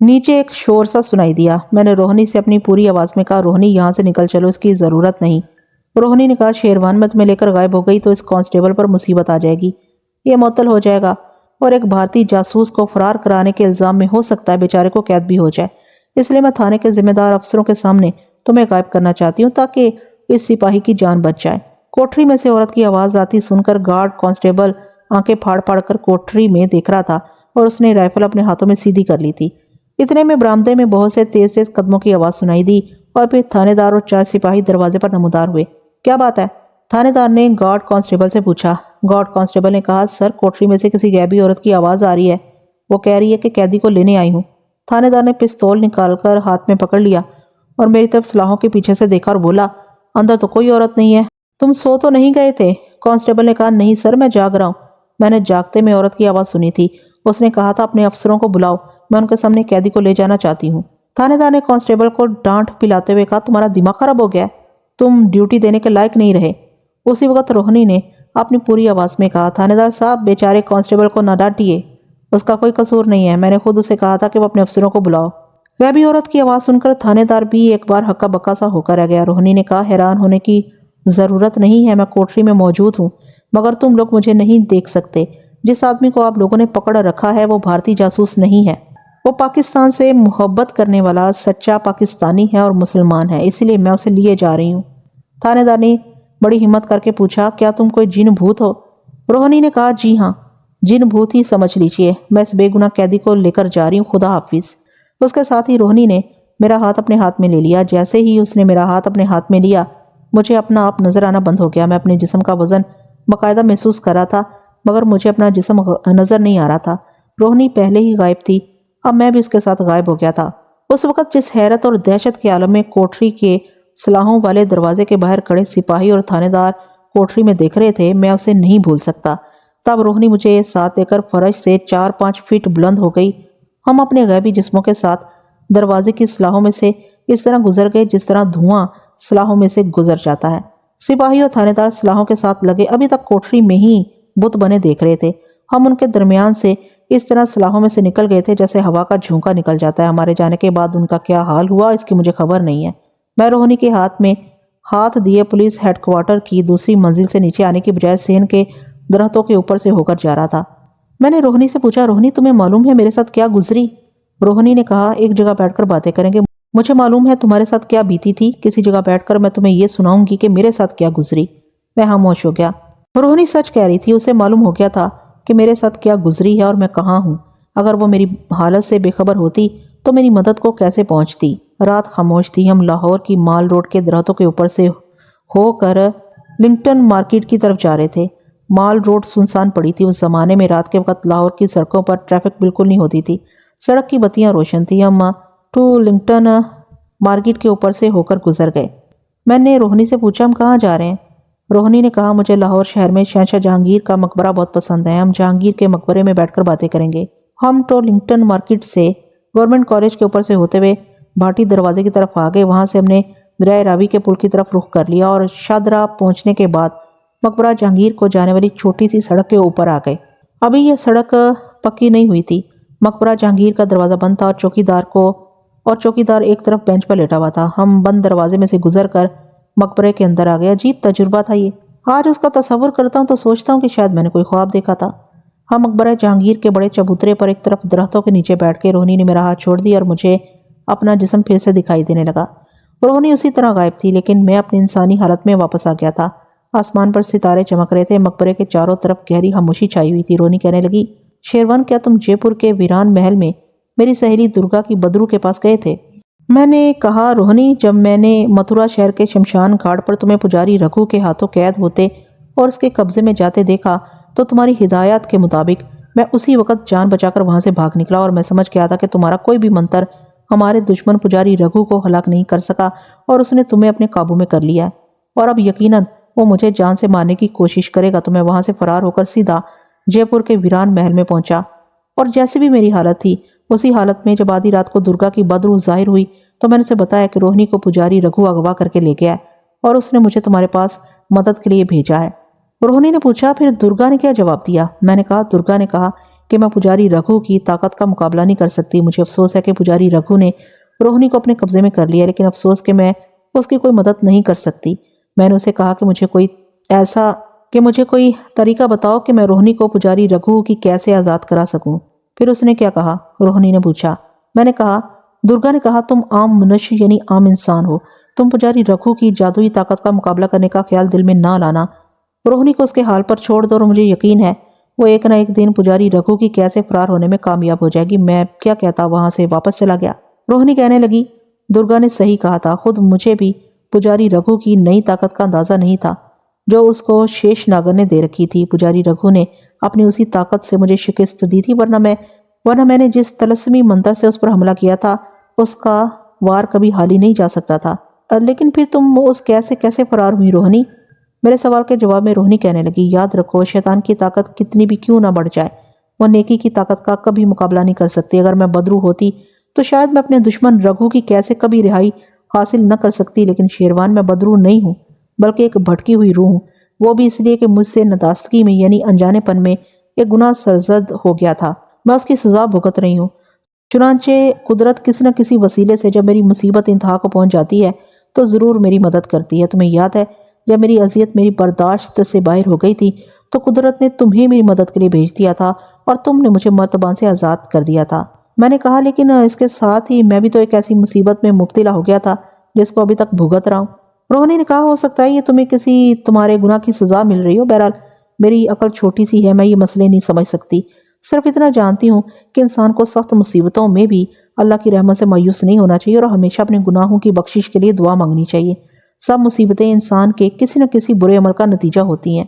نیچے ایک شور سا سنائی دیا۔ میں نے روہنی سے اپنی پوری آواز میں کہا، روہنی یہاں سے نکل چلو، اس کی ضرورت نہیں۔ روہنی نے کہا، شیروان میں تمہیں لے کر غائب ہو گئی تو اس کانسٹیبل پر مصیبت آ جائے گی، یہ معطل ہو جائے گا، اور ایک بھارتی جاسوس کو فرار کرانے کے الزام میں ہو سکتا ہے بیچارے کو قید بھی ہو جائے۔ اس لیے میں تھانے کے ذمہ دار افسروں کے سامنے تمہیں غائب کرنا چاہتی ہوں تاکہ اس سپاہی کی جان بچ جائے۔ کوٹری میں سے عورت کی آواز آتی سن کر گارڈ کانسٹیبل آنکھیں پھاڑ پھاڑ کر کوٹری میں دیکھ رہا تھا اور اس نے رائفل اپنے ہاتھوں میں سیدھی کر لی تھی۔ اتنے میں برآمدے میں بہت سے تیز تیز قدموں کی آواز سنائی دی اور پھر تھانے دار اور 4 سپاہی دروازے پر نمودار ہوئے۔ کیا بات ہے؟ تھانے دار نے گارڈ کانسٹیبل سے پوچھا۔ گارڈ کانسٹیبل نے کہا، سر کوٹری میں سے کسی غیبی عورت کی آواز آ رہی ہے، وہ کہہ رہی ہے کہ قیدی کو لینے آئی ہوں۔ تھانے دار نے پستول نکال کر ہاتھ میں پکڑ لیا اور میری طرف سلاخوں کے پیچھے سے دیکھا اور بولا، اندر تو کوئی عورت نہیں ہے، تم سو تو نہیں گئے تھے؟ کانسٹیبل نے کہا، نہیں سر، میں جاگ رہا ہوں، میں نے جاگتے میں عورت کی آواز سنی تھی، اس نے کہا تھا اپنے افسروں کو بلاؤ، میں ان کے سامنے قیدی کو لے جانا چاہتی ہوں۔ تھانے دار نے کانسٹیبل کو ڈانٹ پلاتے ہوئے کہا، تمہارا دماغ خراب ہو گیا ہے، تم ڈیوٹی دینے کے لائق نہیں رہے۔ اسی وقت روہنی نے اپنی پوری آواز میں کہا، تھانے دار صاحب، بیچارے کانسٹیبل کو نہ ڈانٹیے، اس کا کوئی قصور نہیں ہے، میں نے خود اسے کہا تھا کہ وہ اپنے افسروں کو بلاؤ۔ غیبی عورت کی آواز سن کر تھانے دار بھی ایک بار ہکا بکا سا ہو کر رہ گیا۔ روہنی نے کہا، حیران ہونے کی ضرورت نہیں ہے، میں کوٹری میں موجود ہوں، مگر تم لوگ مجھے نہیں دیکھ سکتے۔ جس آدمی کو آپ لوگوں نے پکڑ رکھا ہے وہ بھارتی جاسوس نہیں ہے، وہ پاکستان سے محبت کرنے والا سچا پاکستانی ہے اور مسلمان ہے، اسی لیے میں اسے لیے جا رہی ہوں۔ تھانے دار نے بڑی ہمت کر کے پوچھا، کیا تم کوئی جن بھوت ہو؟ روہنی نے کہا، جی ہاں، جن بھوت ہی سمجھ لیجئے، میں اس بے گناہ قیدی کو لے کر جا رہی ہوں، خدا حافظ۔ اس کے ساتھ ہی روہنی نے میرا ہاتھ اپنے ہاتھ میں لے لیا۔ جیسے ہی اس نے میرا ہاتھ اپنے ہاتھ میں لیا، مجھے اپنا آپ نظر آنا بند ہو گیا۔ میں اپنے جسم کا وزن باقاعدہ محسوس کر رہا تھا، مگر مجھے اپنا جسم نظر نہیں آ رہا تھا۔ روہنی پہلے ہی غائب تھی، اب میں بھی اس کے ساتھ غائب ہو گیا تھا۔ اس وقت جس حیرت اور دہشت کے عالم میں کوٹری کے سلاخوں والے دروازے کے باہر کھڑے سپاہی اور تھانے دار کوٹری میں دیکھ رہے تھے، میں اسے نہیں بھول سکتا۔ تب روہنی مجھے ساتھ لے کر فرش سے 4-5 فٹ بلند ہو گئی۔ ہم اپنے غیبی جسموں کے ساتھ دروازے کی سلاخوں میں سے اس طرح گزر گئے جس طرح دھواں سلاخوں میں سے گزر جاتا ہے۔ سپاہی اور تھانے دار سلاخوں کے ساتھ لگے ابھی تک کوٹری میں ہی بت بنے دیکھ رہے تھے۔ ہم ان کے درمیان سے اس طرح سلاخوں میں سے نکل گئے تھے جیسے ہوا کا جھونکا نکل جاتا ہے۔ ہمارے جانے کے بعد ان کا کیا حال ہوا اس کی مجھے خبر نہیں ہے۔ میں روہنی کے ہاتھ میں ہاتھ دیے پولیس ہیڈ کوارٹر کی دوسری منزل سے نیچے آنے کی بجائے سین کے درختوں کے اوپر سے ہو کر جا رہا تھا۔ میں نے روہنی سے پوچھا، روہنی تمہیں معلوم ہے میرے ساتھ کیا گزری؟ روہنی نے کہا، ایک جگہ بیٹھ کر باتیں کریں گے، مجھے معلوم ہے تمہارے ساتھ کیا بیتی تھی، کسی جگہ بیٹھ کر میں تمہیں یہ سناؤں گی کہ میرے ساتھ کیا گزری۔ میں خاموش ہو گیا۔ روہنی سچ کہہ رہی تھی، اسے معلوم ہو گیا تھا کہ میرے ساتھ کیا گزری ہے اور میں کہاں ہوں۔ اگر وہ میری حالت سے بے خبر ہوتی تو میری مدد کو کیسے پہنچتی؟ رات خاموش تھی۔ ہم لاہور کی مال روڈ کے درختوں کے اوپر سے ہو کر لنکٹن مارکیٹ کی طرف جا رہے تھے۔ مال روڈ سنسان پڑی تھی۔ اس زمانے میں رات کے وقت لاہور کی سڑکوں پر ٹریفک بالکل نہیں ہوتی تھی، سڑک کی بتیاں روشن تھیں۔ ہم لنکٹن مارکیٹ کے اوپر سے ہو کر گزر گئے۔ میں نے روہنی سے پوچھا، ہم کہاں جا رہے ہیں؟ روہنی نے کہا، مجھے لاہور شہر میں شہنشاہ جہانگیر کا مقبرہ بہت پسند ہے، ہم جہانگیر کے مقبرے میں بیٹھ کر باتیں کریں گے۔ ہم لنکٹن مارکیٹ سے گورنمنٹ کالج کے اوپر سے ہوتے ہوئے بھاٹی دروازے کی طرف آگئے، وہاں سے ہم نے دریائے راوی کے پل کی طرف رخ کر لیا اور شادرہ پہنچنے کے بعد مقبرہ جہانگیر کو جانے والی چھوٹی سی سڑک کے اوپر آ گئے۔ ابھی یہ سڑک پکی نہیں ہوئی تھی۔ مقبرہ جہانگیر کا دروازہ بند تھا اور چوکیدار ایک طرف بینچ پر لیٹا ہوا تھا۔ ہم بند دروازے میں سے گزر کر مقبرے کے اندر آ گئے۔ عجیب تجربہ تھا یہ۔ آج اس کا تصور کرتا ہوں تو سوچتا ہوں کہ شاید میں نے کوئی خواب دیکھا تھا۔ ہم مقبرہ جہانگیر کے بڑے چبوترے پر ایک طرف درختوں کے نیچے بیٹھ کے روہنی نے میرا ہاتھ چھوڑ دیا اور مجھے اپنا جسم پھر سے دکھائی دینے لگا۔ روہنی اسی طرح غائب تھی، لیکن میں اپنی انسانی حالت میں واپس آ گیا تھا۔ آسمان پر ستارے چمک رہے تھے، مقبرے کے چاروں طرف گہری خاموشی چھائی ہوئی تھی۔ روہنی کہنے لگی، شیروان، کیا تم جے پور کے ویران محل میں میری سہیلی درگا کی بدرو کے پاس گئے تھے؟ میں نے کہا، روہنی، جب میں نے متھرا شہر کے شمشان گھاٹ پر تمہیں پجاری رگھو کے ہاتھوں قید ہوتے اور اس کے قبضے میں جاتے دیکھا تو تمہاری ہدایات کے مطابق میں اسی وقت جان بچا کر وہاں سے بھاگ نکلا، اور میں سمجھ گیا تھا کہ تمہارا کوئی بھی منتر ہمارے دشمن پجاری رگھو کو ہلاک نہیں کر سکا اور اس نے تمہیں اپنے قابو میں کر لیا ہے، اور اب یقیناً وہ مجھے جان سے مارنے کی کوشش کرے گا۔ تو میں وہاں سے فرار ہو کر سیدھا جے پور کے ویران محل میں پہنچا، اور جیسی بھی میری حالت تھی اسی حالت میں جب آدھی رات کو درگا کی بدرو ظاہر ہوئی تو میں نے اسے بتایا کہ روہنی کو پجاری رگھو اغوا کر کے لے گیا ہے اور اس نے مجھے تمہارے پاس مدد کے لیے بھیجا ہے۔ روہنی نے پوچھا، پھر درگا نے کیا جواب دیا؟ میں نے کہا، درگا نے کہا کہ میں پجاری رگھو کی طاقت کا مقابلہ نہیں کر سکتی۔ مجھے افسوس ہے کہ پجاری رگھو نے روہنی کو اپنے قبضے میں کر لیا، لیکن افسوس کہ میں اس کی کوئی مدد نہیں کر سکتی۔ میں نے اسے کہا کہ مجھے کوئی طریقہ بتاؤ کہ میں روہنی کو پجاری رگھو کی کیسے آزاد کرا سکوں۔ پھر اس نے کیا کہا؟ روہنی نے پوچھا۔ میں نے کہا، درگا نے کہا تم عام منشی یعنی عام انسان ہو، تم پجاری رگھو کی جادوئی طاقت کا مقابلہ کرنے کا خیال دل میں نہ لانا۔ روہنی کو اس کے حال پر چھوڑ دو اور مجھے یقین ہے وہ ایک نہ ایک دن پجاری رگھو کی کیسے فرار ہونے میں کامیاب ہو جائے گی۔ میں کیا کہتا وہاں سے واپس چلا گیا۔ روہنی کہنے لگی، درگا نے صحیح کہا تھا، خود مجھے بھی پجاری رگھو کی نئی طاقت کا اندازہ نہیں تھا جو اس کو شیش ناگر نے دے رکھی تھی۔ پجاری رگھو نے اپنی اسی طاقت سے مجھے شکست دی تھی، ورنہ میں نے جس طلسمی منتر سے اس پر حملہ کیا تھا اس کا وار کبھی حالی نہیں جا سکتا تھا۔ لیکن پھر تم اس کیسے فرار ہوئی روہنی؟ میرے سوال کے جواب میں روہنی کہنے لگی، یاد رکھو شیطان کی طاقت کتنی بھی کیوں نہ بڑھ جائے، وہ نیکی کی طاقت کا کبھی مقابلہ نہیں کر سکتی۔ اگر میں بدرو ہوتی تو شاید میں اپنے دشمن رگھو کی کیسے کبھی رہائی حاصل نہ کر سکتی، لیکن شیروان میں بدرو نہیں ہوں بلکہ ایک بھٹکی ہوئی روح ہوں، وہ بھی اس لیے کہ مجھ سے نداستگی میں یعنی انجانے پن میں ایک گناہ سرزد ہو گیا تھا۔ میں اس کی سزا بھگت رہی ہوں۔ چنانچہ قدرت کسی نہ کسی وسیلے سے جب میری مصیبت انتہا کو پہنچ جاتی ہے تو ضرور میری مدد کرتی ہے۔ تمہیں یاد ہے جب میری اذیت میری برداشت سے باہر ہو گئی تھی تو قدرت نے تمہیں میری مدد کے لیے بھیج دیا تھا اور تم نے مجھے مرتبان سے آزاد کر دیا تھا۔ میں نے کہا، لیکن اس کے ساتھ ہی میں بھی تو ایک ایسی مصیبت میں مبتلا ہو گیا تھا جس کو ابھی تک بھگت رہا ہوں۔ روہنی نے کہا، ہو سکتا ہے یہ تمہیں تمہارے گناہ کی سزا مل رہی ہو، بہرحال میری عقل چھوٹی سی ہے، میں یہ مسئلے نہیں سمجھ سکتی۔ صرف اتنا جانتی ہوں کہ انسان کو سخت مصیبتوں میں بھی اللہ کی رحمت سے مایوس نہیں ہونا چاہیے اور ہمیشہ اپنے گناہوں کی بخشش کے لیے دعا مانگنی چاہیے۔ سب مصیبتیں انسان کے کسی نہ کسی برے عمل کا نتیجہ ہوتی ہیں۔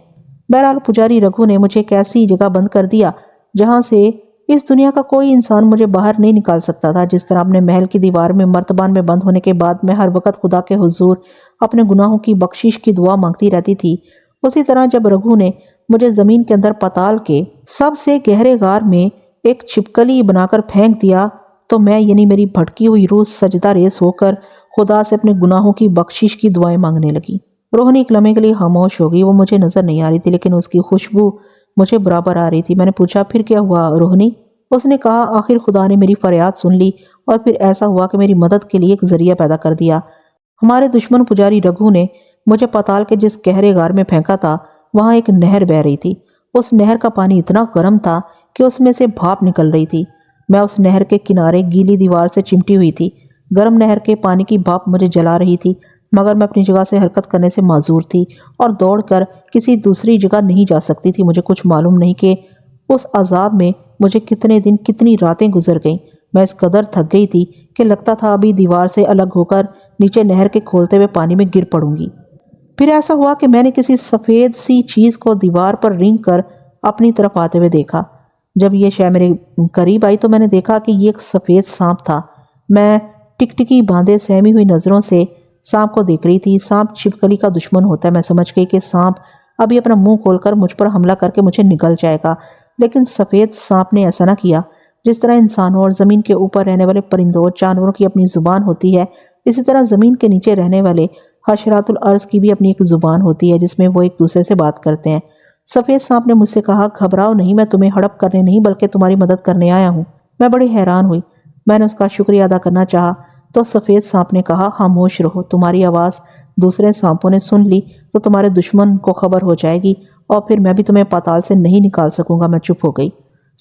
بہرحال پجاری رگھو نے مجھے ایک ایسی جگہ بند کر دیا جہاں سے اس دنیا کا کوئی انسان مجھے باہر نہیں نکال سکتا تھا۔ جس طرح اپنے محل کی دیوار میں مرتبان میں بند ہونے کے بعد میں ہر وقت خدا کے حضور اپنے گناہوں کی بخشش کی دعا مانگتی رہتی تھی، اسی طرح جب رگھو نے مجھے زمین کے اندر پاتال کے سب سے گہرے غار میں ایک چھپکلی بنا کر پھینک دیا تو میں یعنی میری بھٹکی ہوئی روح سجدہ ریز ہو کر خدا سے اپنے گناہوں کی بخشش کی دعائیں مانگنے لگی۔ روہنی ایک لمحے کے لیے خاموش ہو گئی۔ وہ مجھے نظر نہیں آ رہی تھی لیکن اس کی خوشبو مجھے برابر آ رہی تھی۔ میں نے پوچھا، پھر کیا ہوا روہنی؟ اس نے کہا، آخر خدا نے میری فریاد سن لی اور پھر ایسا ہوا کہ میری مدد کے لیے ایک ذریعہ پیدا کر دیا۔ ہمارے دشمن پجاری رگھو نے مجھے پاتال کے جس گہرے غار میں پھینکا تھا وہاں ایک نہر بہہ رہی تھی۔ اس نہر کا پانی اتنا گرم تھا کہ اس میں سے بھاپ نکل رہی تھی۔ میں اس نہر کے کنارے گیلی دیوار سے چمٹی ہوئی تھی۔ گرم نہر کے پانی کی بھاپ مجھے جلا رہی تھی مگر میں اپنی جگہ سے حرکت کرنے سے معذور تھی اور دوڑ کر کسی دوسری جگہ نہیں جا سکتی تھی۔ مجھے کچھ معلوم نہیں کہ اس عذاب میں مجھے کتنے دن کتنی راتیں گزر گئیں۔ میں اس قدر تھک گئی تھی کہ لگتا تھا ابھی دیوار سے الگ ہو کر نیچے نہر کے کھولتے ہوئے پانی میں گر پڑوں گی۔ پھر ایسا ہوا کہ میں نے کسی سفید سی چیز کو دیوار پر رینگ کر اپنی طرف آتے ہوئے دیکھا۔ جب یہ شے میرے قریب آئی تو میں نے دیکھا کہ یہ ایک سفید سانپ تھا۔ میں ٹکٹکی باندھے سہمی ہوئی نظروں سے سانپ کو دیکھ رہی تھی۔ سانپ چھپکلی کا دشمن ہوتا ہے۔ میں سمجھ گئی کہ سانپ ابھی اپنا منہ کھول کر مجھ پر حملہ کر کے مجھے نگل جائے گا، لیکن سفید سانپ نے ایسا نہ کیا۔ جس طرح انسانوں اور زمین کے اوپر رہنے والے پرندوں جانوروں کی اپنی زبان ہوتی ہے، اسی طرح زمین کے نیچے رہنے والے حشرات الارض کی بھی اپنی ایک زبان ہوتی ہے جس میں وہ ایک دوسرے سے بات کرتے ہیں۔ سفید سانپ نے مجھ سے کہا، گھبراؤ نہیں، میں تمہیں ہڑپ کرنے نہیں بلکہ تمہاری مدد کرنے آیا ہوں۔ میں بڑی حیران ہوئی۔ میں نے اس کا شکریہ ادا کرنا چاہا تو سفید سانپ نے کہا، خاموش رہو، تمہاری آواز دوسرے سانپوں نے سن لی تو تمہارے دشمن کو خبر ہو جائے گی اور پھر میں بھی تمہیں پاتال سے نہیں نکال سکوں گا۔ میں چپ ہو گئی۔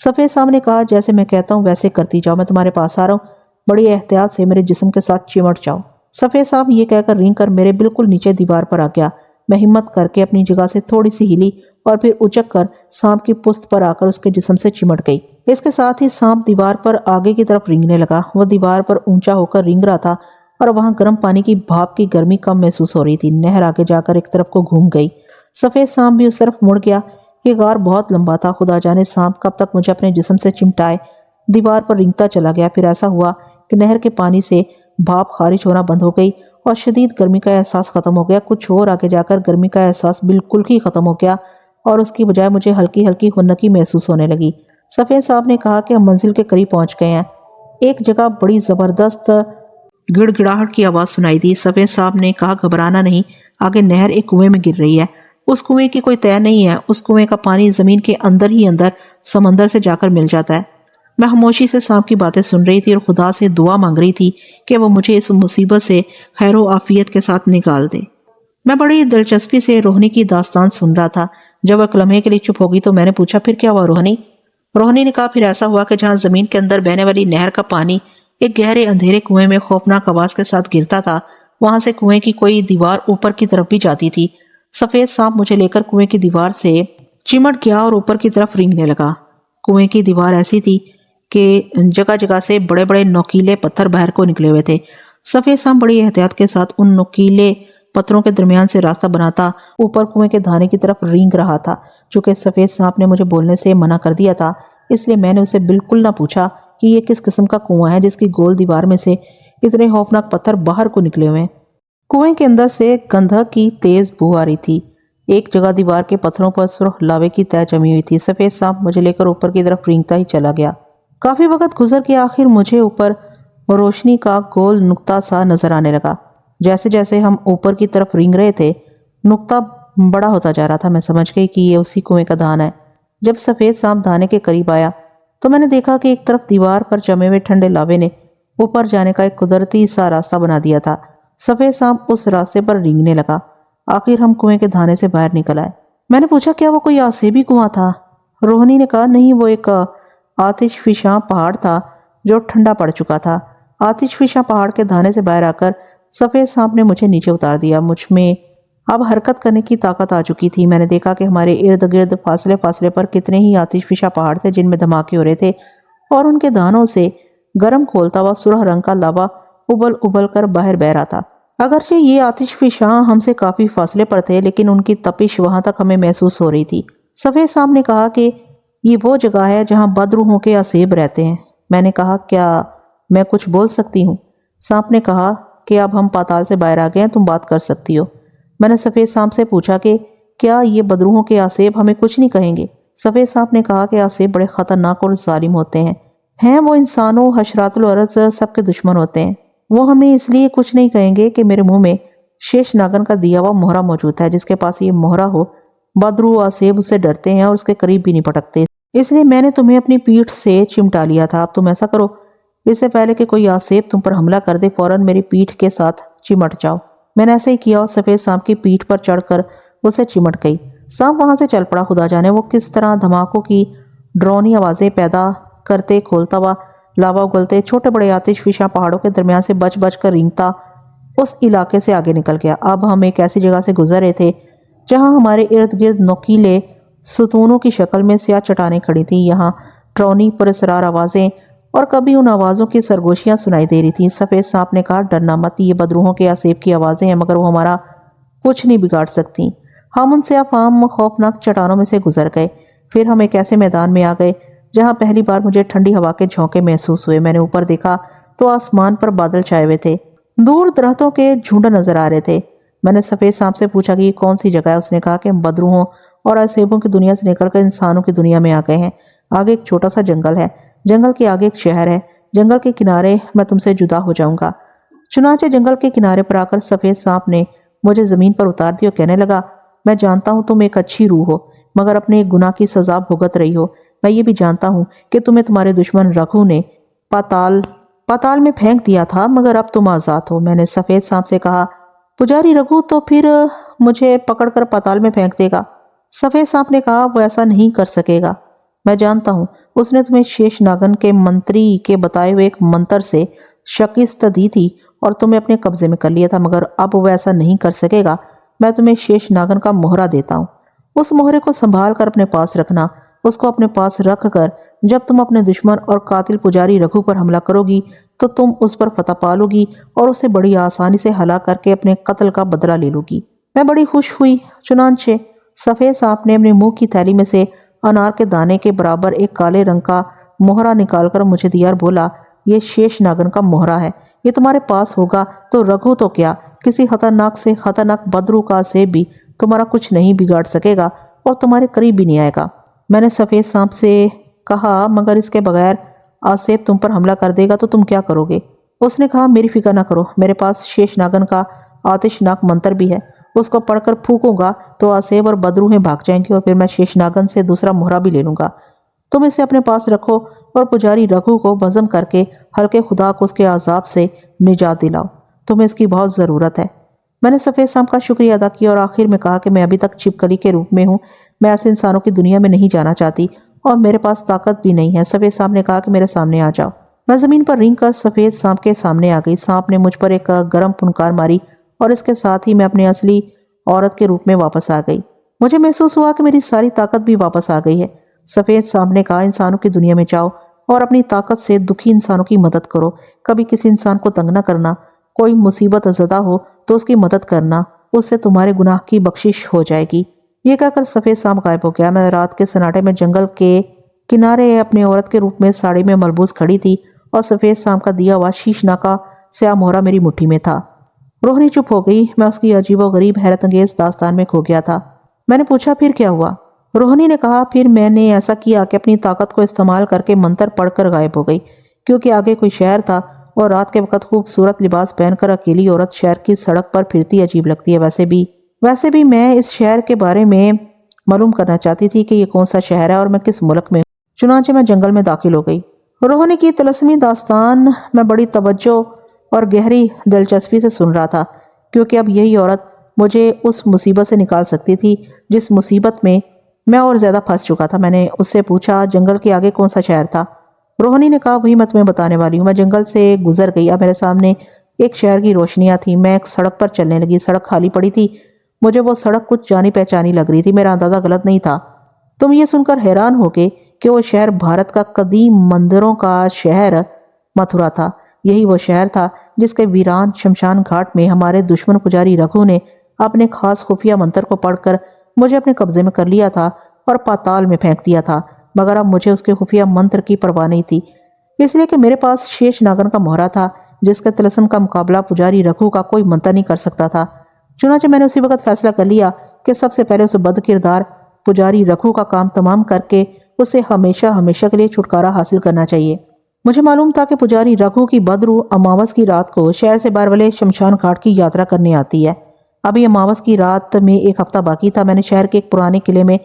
سفید سانپ نے کہا، جیسے میں کہتا ہوں ویسے کرتی جاؤ، میں تمہارے پاس آ رہا ہوں، بڑی احتیاط سے میرے جسم کے ساتھ چمٹ جاؤ۔ سفید سانپ یہ کہہ کر رینگ کر میرے بالکل نیچے دیوار پر آ گیا۔ میں ہمت کر کے اپنی جگہ سے تھوڑی سی ہلی اور پھر اچک کر سانپ کی پشت پر آ کر اس کے جسم سے چمٹ گئی۔ اس کے ساتھ ہی سانپ دیوار پر آگے کی طرف رینگنے لگا۔ وہ دیوار پر اونچا ہو کر رینگ رہا تھا اور وہاں گرم پانی کی بھاپ کی گرمی کم محسوس ہو رہی تھی۔ نہر آگے جا کر ایک طرف کو گھوم گئی۔ سفید سانپ بھی اس طرف مڑ گیا۔ یہ غار بہت لمبا تھا، خدا جانے سانپ کب تک مجھے اپنے جسم سے چمٹائے دیوار پر رینگتا چلا گیا۔ پھر ایسا ہوا کہ نہر کے پانی سے بھاپ خارج ہونا بند ہو گئی اور شدید گرمی کا احساس ختم ہو گیا۔ کچھ اور آگے جا کر گرمی کا احساس بالکل ہی ختم ہو گیا اور اس کی بجائے مجھے ہلکی ہلکی خنکی محسوس ہونے لگی۔ سفید صاحب نے کہا کہ ہم منزل کے قریب پہنچ گئے ہیں۔ ایک جگہ بڑی زبردست گڑ گڑاہٹ کی آواز سنائی دی۔ سفید صاحب نے کہا، گھبرانا نہیں، آگے نہر ایک کنویں میں گر رہی ہے، اس کنویں کی کوئی طے نہیں ہے، اس کنویں کا پانی زمین کے اندر ہی اندر سمندر سے جا کر مل جاتا ہے۔ میں خاموشی سے سانپ کی باتیں سن رہی تھی اور خدا سے دعا مانگ رہی تھی کہ وہ مجھے اس مصیبت سے خیر و عافیت کے ساتھ نکال دے۔ میں بڑی دلچسپی سے روہنی کی داستان سن رہا تھا۔ جب وہ ایک لمحے کے لیے چپ ہوگی تو میں نے پوچھا، پھر کیا ہوا روہنی؟ روہنی نے کہا، پھر ایسا ہوا کہ جہاں زمین کے اندر بہنے والی نہر کا پانی ایک گہرے اندھیرے کنویں میں خوفناک آواز کے ساتھ گرتا تھا، وہاں سے کنویں کی کوئی دیوار اوپر کی طرف بھی جاتی تھی۔ سفید سانپ مجھے لے کر کنویں کی دیوار سے چمٹ گیا اور اوپر کی طرف رینگنے لگا۔ کنویں کی دیوار ایسی تھی کہ جگہ جگہ سے بڑے بڑے نوکیلے پتھر باہر کو نکلے ہوئے تھے۔ سفید سانپ بڑی احتیاط کے ساتھ ان نوکیلے پتھروں کے درمیان سے راستہ بناتا اوپر کنویں کے دھانے کی طرف رینگ رہا تھا۔ چونکہ سفید سانپ نے مجھے بولنے سے منع کر دیا تھا، اس لیے میں نے اسے بالکل نہ پوچھا کہ یہ کس قسم کا کنواں ہے جس کی گول دیوار میں سے اتنے خوفناک پتھر باہر کو نکلے ہوئے ہیں۔ کنویں کے اندر سے گندھک کی تیز بو آ رہی تھی۔ ایک جگہ دیوار کے پتھروں پر سرخ لاوے کی تہ جمی ہوئی تھی۔ سفید سانپ مجھے لے کر اوپر کی طرف رینگتا ہی چلا گیا۔ کافی وقت گزر کے آخر مجھے اوپر روشنی کا گول نقطہ سا نظر آنے لگا۔ جیسے جیسے ہم اوپر کی طرف رینگ رہے تھے، نقطہ بڑا ہوتا جا رہا تھا۔ میں سمجھ گئی کہ یہ اسی کنویں کا دھان ہے۔ جب سفید سانپ دھانے کے قریب آیا تو میں نے دیکھا کہ ایک طرف دیوار پر جمے ہوئے ٹھنڈے لاوے نے اوپر جانے کا ایک قدرتی سا راستہ بنا دیا تھا۔ سفید سانپ اس راستے پر رینگنے لگا۔ آخر ہم کنویں کے دھانے سے باہر نکل آئے۔ میں نے پوچھا، کیا وہ کوئی آسیبی کنواں تھا؟ روہنی نے کہا، نہیں، وہ ایک آتش فشاں پہاڑ تھا جو ٹھنڈا پڑ چکا تھا۔ آتش فشاں پہاڑ کے دھانے سے باہر آ کر سفید سانپ نے مجھے نیچے اتار دیا۔ مجھ میں اب حرکت کرنے کی طاقت آ چکی تھی۔ میں نے دیکھا کہ ہمارے ارد گرد فاصلے فاصلے پر کتنے ہی آتش فشاں پہاڑ تھے جن میں دھماکے ہو رہے تھے اور ان کے دھانوں سے گرم کھولتا ہوا سرخ رنگ کا لاوا ابل ابل کر باہر بہ رہا تھا۔ اگرچہ یہ آتش فشاں ہم سے کافی فاصلے پر تھے لیکن ان کی تپش وہاں تک ہمیں محسوس ہو رہی تھی۔ سفید سانپ نے کہا کہ یہ وہ جگہ ہے جہاں بدروحوں کے اسیب رہتے ہیں۔ میں نے کہا، کیا میں کچھ بول سکتی ہوں؟ سانپ نے کہا کہ اب ہم پاتال سے باہر آ گئے ہیں، تم بات کر سکتی ہو۔ میں نے سفید سانپ سے پوچھا کہ کیا یہ بدروحوں کے اسیب ہمیں کچھ نہیں کہیں گے؟ سفید سانپ نے کہا کہ اسیب بڑے خطرناک اور ظالم ہوتے ہیں وہ انسانوں، حشرات الارض سب کے دشمن ہوتے ہیں۔ وہ ہمیں اس لیے کچھ نہیں کہیں گے کہ میرے منہ میں شیش ناگن کا دیا ہوا مہرہ موجود ہے۔ جس کے پاس یہ مہرہ ہو، بدروح اسیب اس سے ڈرتے ہیں اور اس کے قریب بھی نہیں پٹکتے۔ اس لیے میں نے تمہیں اپنی پیٹھ سے چمٹا لیا تھا۔ اب تم ایسا کرو، اس سے پہلے کہ کوئی اسیب تم پر حملہ کر دے، فوراً میری پیٹھ کے ساتھ چمٹ جاؤ۔ میں نے ایسا ہی کیا اور سفید سانپ کی پیٹھ پر چڑھ کر اسے چمٹ گئی۔ سانپ وہاں سے چل پڑا۔ خدا جانے وہ کس طرح دھماکوں کی ڈرونی آوازیں پیدا کرتے کھولتا ہوا لاوا اگلتے چھوٹے بڑے آتش فشاں پہاڑوں کے درمیان سے بچ بچ کر رینگتا اس علاقے سے آگے نکل گیا۔ اب ہم ایک ایسی جگہ سے گزر رہے تھے جہاں ہمارے ارد گرد نوکیلے ستونوں کی شکل میں سیاہ چٹانیں کھڑی تھیں۔ یہاں ٹرونی پراسرار آوازیں اور کبھی ان آوازوں کی سرگوشیاں سنائی دے رہی تھیں۔ سفید سانپ نے کہا، ڈرنا مت، یہ بدروحوں کے اسیب کی آوازیں ہیں مگر وہ ہمارا کچھ نہیں بگاڑ سکتی۔ ہم ان سیاہ فام خوفناک چٹانوں میں سے گزر گئے۔ پھر ہم ایک ایسے میدان میں آ گئے جہاں پہلی بار مجھے ٹھنڈی ہوا کے جھونکے محسوس ہوئے۔ میں نے اوپر دیکھا تو آسمان پر بادل چھائے ہوئے تھے، دور درختوں کے جھنڈ نظر آ رہے تھے۔ میں نے سفید سانپ سے پوچھا کہ یہ کون سی جگہ ہے؟ اس نے کہا کہ ہم بدروحوں اور اسیبوں کی دنیا سے نکل کر انسانوں کی دنیا میں آ گئے ہیں۔ آگے ایک چھوٹا سا جنگل ہے، جنگل کے آگے ایک شہر ہے، جنگل کے کنارے میں تم سے جدا ہو جاؤں گا۔ چنانچہ جنگل کے کنارے پر آ کر سفید سانپ نے مجھے زمین پر اتار دیا اور کہنے لگا، میں جانتا ہوں تم ایک اچھی روح ہو مگر اپنے ایک گناہ کی سزا بھگت رہی ہو۔ میں یہ بھی جانتا ہوں کہ تمہیں تمہارے دشمن رگھو نے پاتال میں پھینک دیا تھا مگر اب تم آزاد ہو۔ میں نے سفید سانپ سے کہا، پجاری رگھو تو پھر مجھے پکڑ کر پاتال میں پھینک دے گا؟ سفید سانپ نے کہا، وہ ایسا نہیں کر سکے گا۔ میں جانتا ہوں، اس نے تمہیں شیش ناگن کے منتری کے بتائے ہوئے ایک منتر سے شکست دی تھی اور تمہیں اپنے قبضے میں کر لیا تھا مگر اب وہ ایسا نہیں کر سکے گا۔ میں تمہیں شیش ناگن کا مہرہ دیتا ہوں، اس مہرے کو سنبھال کر اپنے پاس رکھنا۔ اس کو اپنے پاس رکھ کر جب تم اپنے دشمن اور قاتل پجاری رگھو پر حملہ کرو گی تو تم اس پر فتح پالو گی اور اسے بڑی آسانی سے ہلاک کر کے اپنے قتل کا بدلہ لے لو گی۔ میں بڑی خوش ہوئی۔ چنانچہ سفید سانپ نے اپنے منہ کی تھیلی میں سے انار کے دانے کے برابر ایک کالے رنگ کا مہرہ نکال کر مجھے دیا اور بولا، یہ شیش ناگن کا مہرہ ہے، یہ تمہارے پاس ہوگا تو رگھو تو کیا، کسی خطرناک سے خطرناک بدروح کا اسیب بھی تمہارا کچھ نہیں بگاڑ سکے گا اور تمہارے قریب بھی نہیں آئے گا۔ میں نے سفید سانپ سے کہا، مگر اس کے بغیر اسیب تم پر حملہ کر دے گا تو تم کیا کرو گے؟ اس نے کہا، میری فکر نہ کرو، میرے پاس شیش ناگن کا آتش ناک منتر بھی ہے، اس کو پڑھ کر پھونکوں گا تو آصیب اور بدروہیں بھاگ جائیں گے اور پھر میں شیش ناگن سے دوسرا مہرہ بھی لے لوں گا۔ تم اسے اپنے پاس رکھو اور پجاری رگھو کو بزم کر کے ہلکے خدا کو اس کے عذاب سے نجات دلاؤ۔ تمہیں اس کی بہت ضرورت ہے۔ میں نے سفید سانپ کا شکریہ ادا کیا اور آخر میں کہا کہ میں ابھی تک چھپکلی کے روپ میں ہوں، میں ایسے انسانوں کی دنیا میں نہیں جانا چاہتی اور میرے پاس طاقت بھی نہیں ہے۔ سفید سانپ نے کہا کہ میرے سامنے آ جاؤ۔ میں زمین پر رینگ کر سفید سانپ کے سامنے آ گئی۔ سانپ نے مجھ پر ایک گرم پھنکار ماری اور اس کے ساتھ ہی میں اپنے اصلی عورت کے روپ میں واپس آ گئی۔ مجھے محسوس ہوا کہ میری ساری طاقت بھی واپس آ گئی ہے۔ سفید سانپ نے کہا انسانوں کی دنیا میں جاؤ اور اپنی طاقت سے دکھی انسانوں کی مدد کرو، کبھی کسی انسان کو تنگ نہ کرنا، کوئی مصیبت زدہ ہو تو اس کی مدد کرنا، اس سے تمہارے گناہ کی بخشش ہو جائے گی۔ یہ کہہ کر سفید سانپ غائب ہو گیا۔ میں رات کے سناٹے میں جنگل کے کنارے اپنے عورت کے روپ میں ساڑی میں ملبوس کھڑی تھی اور سفید سانپ کا دیا ہوا شیش ناکا سیاہ مہرہ میری مٹھی میں تھا۔ روہنی چپ ہو گئی۔ میں اس کی عجیب و غریب حیرت انگیز داستان میں کھو گیا تھا۔ میں نے پوچھا پھر کیا ہوا؟ روہنی نے کہا پھر میں نے ایسا کیا کہ اپنی طاقت کو استعمال کر کے منتر پڑھ کر غائب ہو گئی، کیونکہ آگے کوئی شہر تھا اور رات کے وقت خوبصورت لباس پہن کر اکیلی عورت شہر کی سڑک پر پھرتی عجیب لگتی ہے۔ ویسے بھی میں اس شہر کے بارے میں معلوم کرنا چاہتی تھی کہ یہ کون سا شہر ہے اور میں کس ملک میں ہوں۔ چنانچہ میں جنگل میں داخل ہو گئی۔ روہنی کی طلسمی داستان میں بڑی توجہ اور گہری دلچسپی سے سن رہا تھا، کیونکہ اب یہی عورت مجھے اس مصیبت سے نکال سکتی تھی جس مصیبت میں میں اور زیادہ پھنس چکا تھا۔ میں نے اس سے پوچھا جنگل کے آگے کون سا شہر تھا؟ روہنی نے کہا وہی میں تمہیں بتانے والی ہوں۔ میں جنگل سے گزر گئی۔ اب میرے سامنے ایک شہر کی روشنیاں تھیں۔ میں ایک سڑک پر چلنے لگی۔ سڑک خالی پڑی تھی۔ مجھے وہ سڑک کچھ جانی پہچانی لگ رہی تھی۔ میرا اندازہ غلط نہیں تھا۔ تم یہ سن کر حیران ہوگے کہ وہ شہر بھارت کا قدیم مندروں کا شہر متھرا تھا۔ یہی وہ شہر تھا جس کے ویران شمشان گھاٹ میں ہمارے دشمن پجاری رگھو نے اپنے خاص خفیہ منتر کو پڑھ کر مجھے اپنے قبضے میں کر لیا تھا اور پاتال میں پھینک دیا تھا، مگر اب مجھے اس کے خفیہ منتر کی پرواہ نہیں تھی، اس لیے کہ میرے پاس شیش ناگن کا مہرہ تھا جس کے طلسم کا مقابلہ پجاری رگھو کا کوئی منتر نہیں کر سکتا تھا۔ چنانچہ میں نے اسی وقت فیصلہ کر لیا کہ سب سے پہلے اس بد کردار پجاری رگھو کا کام تمام کر کے اسے ہمیشہ ہمیشہ کے لیے چھٹکارا حاصل کرنا چاہیے۔ مجھے معلوم تھا کہ پجاری رگھو کی بدروح اماوس کی رات کو شہر سے باہر والے شمشان گھاٹ کی یاترا کرنے آتی ہے۔ ابھی اماوس کی رات میں ایک ہفتہ باقی تھا۔ میں نے شہر کے ایک پرانے قلعے میں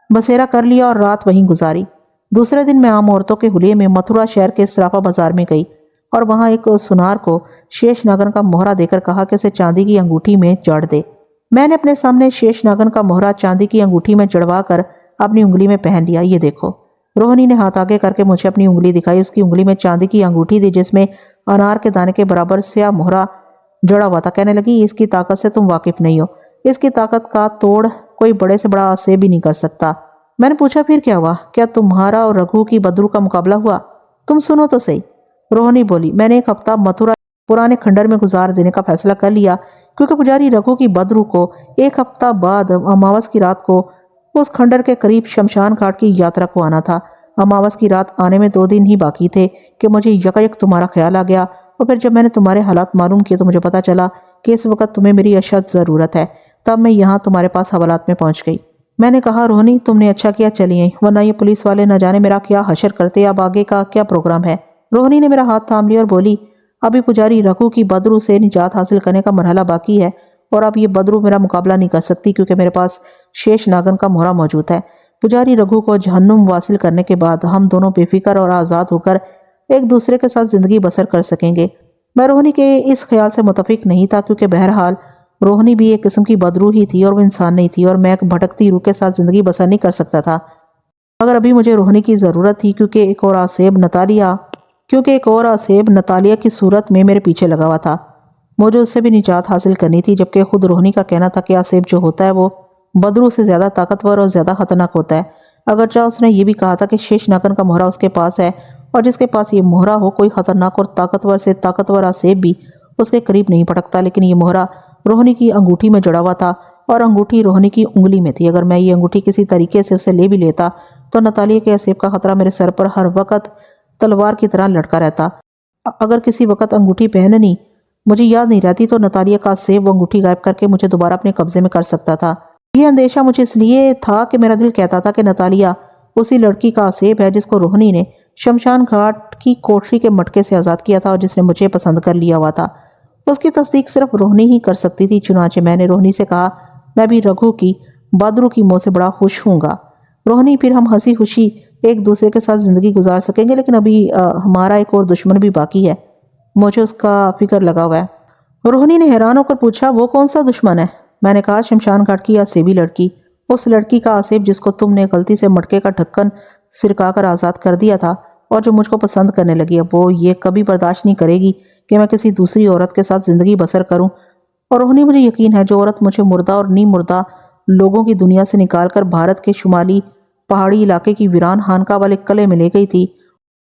بسیرا کر لیا اور رات وہیں گزاری۔ دوسرے دن میں عام عورتوں کے حلیے میں متھرا شہر کے صرافہ بازار میں گئی اور وہاں ایک سنار کو شیش ناگن کا مہرہ دے کر کہا کہ اسے چاندی کی انگوٹھی میں جڑ دے۔ میں نے اپنے سامنے شیش ناگن کا مہرہ چاندی کی انگوٹھی میں جڑوا کر اپنی انگلی میں پہن لیا۔ یہ دیکھو۔ روہنی نے ہاتھ آگے کر کے مجھے اپنی انگلی دکھائی۔ اس کی انگلی میں چاندی کی انگوٹھی تھی جس میں انار کے دانے کے برابر سیاہ مہرہ جڑا ہوا تھا۔ کہنے لگی اس کی طاقت سے تم واقف نہیں ہو، اس کی طاقت کا توڑ کوئی بڑے سے بڑا آصیب بھی نہیں کر سکتا۔ میں نے پوچھا پھر کیا ہوا؟ کیا تمہارا اور رگھو کی بدروح کا مقابلہ ہوا؟ تم سنو تو صحیح۔ روہنی بولی میں نے ایک ہفتہ متھرا پرانے کھنڈر میں گزار دینے کا فیصلہ کر لیا، کیونکہ پجاری رگھو کی بدروح کو ایک ہفتہ بعد اماوس کی رات کو اس کھنڈر کے قریب شمشان گھاٹ کی یاترا کو آنا تھا۔ اماوس کی رات آنے میں 2 دن ہی باقی تھے کہ مجھے یکایک تمہارا خیال آ گیا، اور پھر جب میں نے تمہارے حالات معلوم کیے تو مجھے پتا چلا کہ اس وقت تمہیں میری اشد ضرورت ہے۔ تب میں یہاں تمہارے پاس حوالات میں پہنچ گئی۔ میں نے کہا روہنی تم نے اچھا کیا چلی آئی، ورنہ یہ پولیس والے نہ جانے میرا کیا حشر کرتے۔ اب آگے کا کیا پروگرام ہے؟ روہنی نے میرا ہاتھ تھام لیا اور بولی ابھی پجاری رگھو کی بدروح سے نجات حاصل کرنے کا مرحلہ باقی ہے، اور اب یہ بدروح میرا مقابلہ نہیں کر سکتی کیونکہ میرے پاس شیش ناگن کا مہرہ موجود ہے۔ پجاری رگھو کو جہنم واصل کرنے کے بعد ہم دونوں بے فکر اور آزاد ہو کر ایک دوسرے کے ساتھ زندگی بسر کر سکیں گے۔ میں روہنی کے اس خیال سے متفق نہیں تھا، کیونکہ بہرحال روہنی بھی ایک قسم کی بدروح ہی تھی اور وہ انسان نہیں تھی، اور میں ایک بھٹکتی روح کے ساتھ زندگی بسر نہیں کر سکتا تھا۔ مگر ابھی مجھے روہنی کی ضرورت تھی، کیونکہ ایک اور آصیب نتالیہ کی صورت میں میرے پیچھے لگا ہوا تھا۔ مجھے اس سے بھی نجات حاصل کرنی تھی، جبکہ خود روہنی کا کہنا تھا کہ آصیب جو ہوتا ہے وہ بدروح سے زیادہ طاقتور اور زیادہ خطرناک ہوتا ہے۔ اگرچہ اس نے یہ بھی کہا تھا کہ شیش ناگن کا مہرہ اس کے پاس ہے، اور جس کے پاس یہ مہرہ ہو کوئی خطرناک اور طاقتور سے طاقتور آصیب بھی اس کے قریب نہیں پٹکتا، لیکن یہ مہرہ روہنی کی انگوٹھی میں جڑا ہوا تھا اور انگوٹھی روہنی کی انگلی میں تھی۔ اگر میں یہ انگوٹھی کسی طریقے سے اسے لے بھی لیتا تو نتالیہ کے آصیب کا خطرہ میرے سر پر ہر وقت تلوار کی طرح لٹکا رہتا۔ اگر کسی وقت انگوٹھی پہننی مجھے یاد نہیں رہتی تو نتالیہ کا آصیب وہ انگوٹھی غائب کر کے مجھے دوبارہ اپنے قبضے میں کر سکتا تھا۔ یہ اندیشہ مجھے اس لیے تھا کہ میرا دل کہتا تھا کہ نتالیہ اسی لڑکی کا آصیب ہے جس کو روہنی نے شمشان گھاٹ کی کوٹری کے مٹکے سے آزاد کیا تھا اور جس نے مجھے پسند کر لیا ہوا تھا۔ اس کی تصدیق صرف روہنی ہی کر سکتی تھی، چنانچہ میں نے روہنی سے کہا میں بھی رگھو کی بدرو کی موت سے بڑا خوش ہوں گا روہنی، پھر ہم ہنسی خوشی ایک دوسرے کے ساتھ زندگی گزار سکیں گے، لیکن ابھی ہمارا ایک اور دشمن بھی باقی ہے، مجھے اس کا فکر لگا ہوا ہے۔ روہنی نے حیران ہو کر پوچھا وہ کون سا دشمن ہے؟ میں نے کہا شمشان گھاٹ کی آسیبی لڑکی، اس لڑکی کا آصف جس کو تم نے غلطی سے مٹکے کا ڈھکن سرکا کر آزاد کر دیا تھا اور جو مجھ کو پسند کرنے لگی، اب وہ یہ کبھی برداشت نہیں کرے گی کہ میں کسی دوسری عورت کے ساتھ زندگی بسر کروں۔ اور روہنی مجھے یقین ہے جو عورت مجھے مردہ اور نیم مردہ لوگوں کی دنیا سے نکال کر بھارت کے شمالی پہاڑی علاقے کی ویران خانقاہ والے قلعے میں لے گئی تھی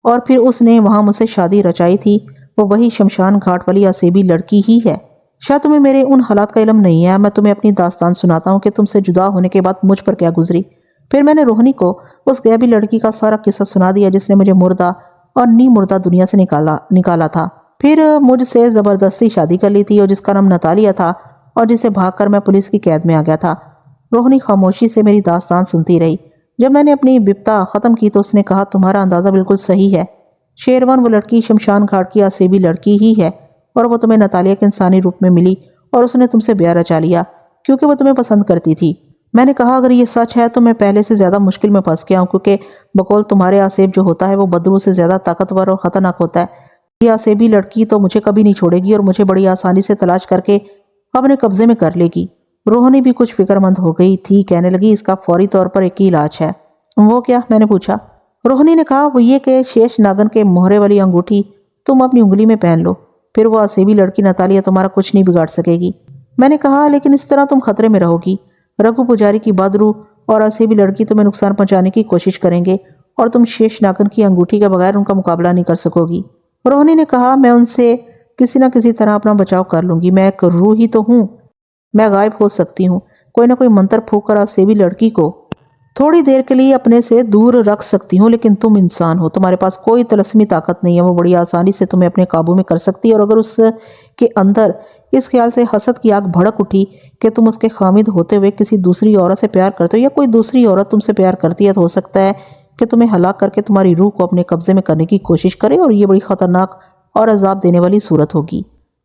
اور پھر اس نے وہاں مجھ سے شادی رچائی تھی، وہ وہی شمشان گھاٹ والی آسیبی لڑکی ہی ہے۔ شاید تمہیں میرے ان حالات کا علم نہیں ہے، میں تمہیں اپنی داستان سناتا ہوں کہ تم سے جدا ہونے کے بعد مجھ پر کیا گزری۔ پھر میں نے روہنی کو اس غیبی لڑکی کا سارا قصہ سنا دیا جس نے مجھے مردہ اور نیم مردہ دنیا سے نکالا تھا، پھر مجھ سے زبردستی شادی کر لی تھی اور جس کا نام نتالیہ تھا اور جسے بھاگ کر میں پولیس کی قید میں آ گیا تھا۔ روہنی خاموشی سے میری داستان سنتی رہی۔ جب میں نے اپنی بپتا ختم کی تو اس نے کہا تمہارا اندازہ بالکل صحیح ہے، شیروان وہ لڑکی شمشان گھاٹ کی آسیبی لڑکی ہی ہے اور وہ تمہیں نتالیہ کے انسانی روپ میں ملی اور اس نے تم سے بیاہ رچا لیا کیونکہ وہ تمہیں پسند کرتی تھی۔ میں نے کہا اگر یہ سچ ہے تو میں پہلے سے زیادہ مشکل میں پھنس گیا ہوں، کیونکہ بقول تمہارے آصف جو ہوتا ہے وہ بدرو سے زیادہ طاقتور اور خطرناک ہوتا ہے۔ یہ آصیبی لڑکی تو مجھے کبھی نہیں چھوڑے گی اور مجھے بڑی آسانی سے تلاش کر کے اپنے قبضے میں کر لے گی۔ روہنی بھی کچھ فکر مند ہو گئی تھی، کہنے لگی اس کا فوری طور پر ایک ہی علاج ہے۔ وہ کیا؟ میں نے پوچھا۔ روہنی نے کہا وہ یہ کہ شیش ناگن کے مہرے والی انگوٹھی تم اپنی انگلی میں پہن لو، پھر وہ آصیبی لڑکی نتالیہ تمہارا کچھ نہیں بگاڑ سکے گی۔ میں نے کہا لیکن اس طرح تم خطرے میں رہو گی، رگھو پجاری کی بدرو اور آصیبی لڑکی تمہیں نقصان پہنچانے کی کوشش کریں گے اور تم شیش ناگن کی انگوٹھی کے بغیر ان کا مقابلہ نہیں کر سکو گی۔ روہنی نے کہا میں ان سے کسی نہ کسی طرح اپنا بچاؤ کر لوں گی، میں ایک روح ہی تو ہوں، میں غائب ہو سکتی ہوں، کوئی نہ کوئی منتر پھونک کر آصیبی لڑکی کو تھوڑی دیر کے لیے اپنے سے دور رکھ سکتی ہوں، لیکن تم انسان ہو، تمہارے پاس کوئی طلسمی طاقت نہیں ہے، وہ بڑی آسانی سے تمہیں اپنے قابو میں کر سکتی ہے اور اگر اس کے اندر اس خیال سے حسد کی آگ بھڑک اٹھی کہ تم اس کے خامد ہوتے ہوئے کسی دوسری عورت سے پیار کرتے ہو یا کوئی دوسری عورت تم سے پیار کرتی ہے تو ہو سکتا ہے کہ تمہیں ہلاک کر کے تمہاری روح کو اپنے قبضے میں کرنے کی کوشش کرے اور یہ بڑی خطرناک اور عذاب دینے والی صورت ہوگی۔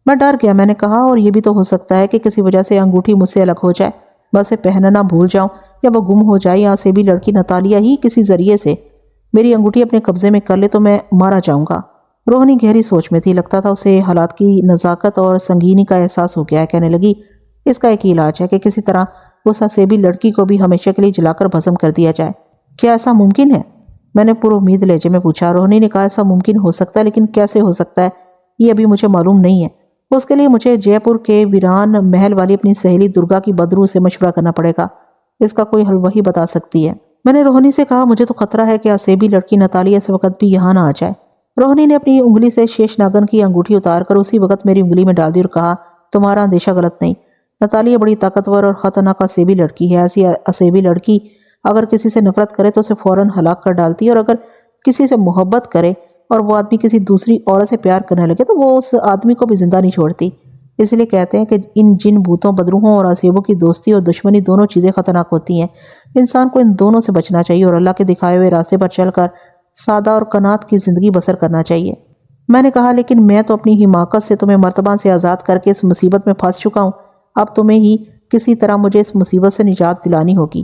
میں ڈر گیا، میں نے کہا اور یہ بھی تو ہو سکتا ہے کہ کسی وجہ سے انگوٹھی مجھ سے الگ ہو جائے، میں اسے پہننا بھول جاؤں یا وہ گم ہو جائے یا آصیبی لڑکی نتالیہ ہی کسی ذریعے سے میری انگوٹھی اپنے قبضے میں کر لے تو میں مارا جاؤں گا۔ روہنی گہری سوچ میں تھی، لگتا تھا اسے حالات کی نزاکت اور سنگینی کا احساس ہو گیا ہے۔ کہنے لگی اس کا ایک ہی علاج ہے کہ کسی طرح اس آصیبی لڑکی کو بھی ہمیشہ کے لیے جلا کر بھسم کر دیا جائے۔ کیا ایسا ممکن ہے؟ میں نے پر امید لہجے میں پوچھا۔ روہنی نے کہا ایسا ممکن ہو سکتا ہے، لیکن کیسے ہو سکتا ہے یہ ابھی مجھے معلوم نہیں ہے، اس کے لیے مجھے جے پور کے ویران محل والی اپنی سہیلی درگا کی بدرو سے مشورہ کرنا پڑے گا، اس کا کوئی حل وہی بتا سکتی ہے۔ میں نے روہنی سے کہا مجھے تو خطرہ ہے کہ آصیبی لڑکی نتالیہ اس وقت بھی یہاں نہ آ جائے۔ روہنی نے اپنی انگلی سے شیش ناگن کی انگوٹھی اتار کر اسی وقت میری انگلی میں ڈال دی اور کہا تمہارا اندیشہ غلط نہیں، نتالیہ بڑی طاقتور اور خطرناک آصیبی لڑکی ہے، ایسی آصیبی لڑکی اگر کسی سے نفرت کرے تو اسے فوراً ہلاک کر ڈالتی ہے اور اگر کسی سے محبت کرے اور وہ آدمی کسی دوسری عورت سے پیار کرنے لگے تو وہ اس آدمی کو بھی زندہ نہیں چھوڑتی۔ اس لیے کہتے ہیں کہ ان جن بھوتوں بدروحوں اور آصیبوں کی دوستی اور دشمنی دونوں چیزیں خطرناک ہوتی ہیں، انسان کو ان دونوں سے بچنا چاہیے اور اللہ کے دکھائے ہوئے راستے پر چل کر سادہ اور قناعت کی زندگی بسر کرنا چاہیے۔ میں نے کہا لیکن میں تو اپنی حماقت سے تمہیں مرتبہ سے آزاد کر کے اس مصیبت میں پھنس چکا ہوں، اب تمہیں ہی کسی طرح مجھے اس مصیبت سے نجات دلانی ہوگی۔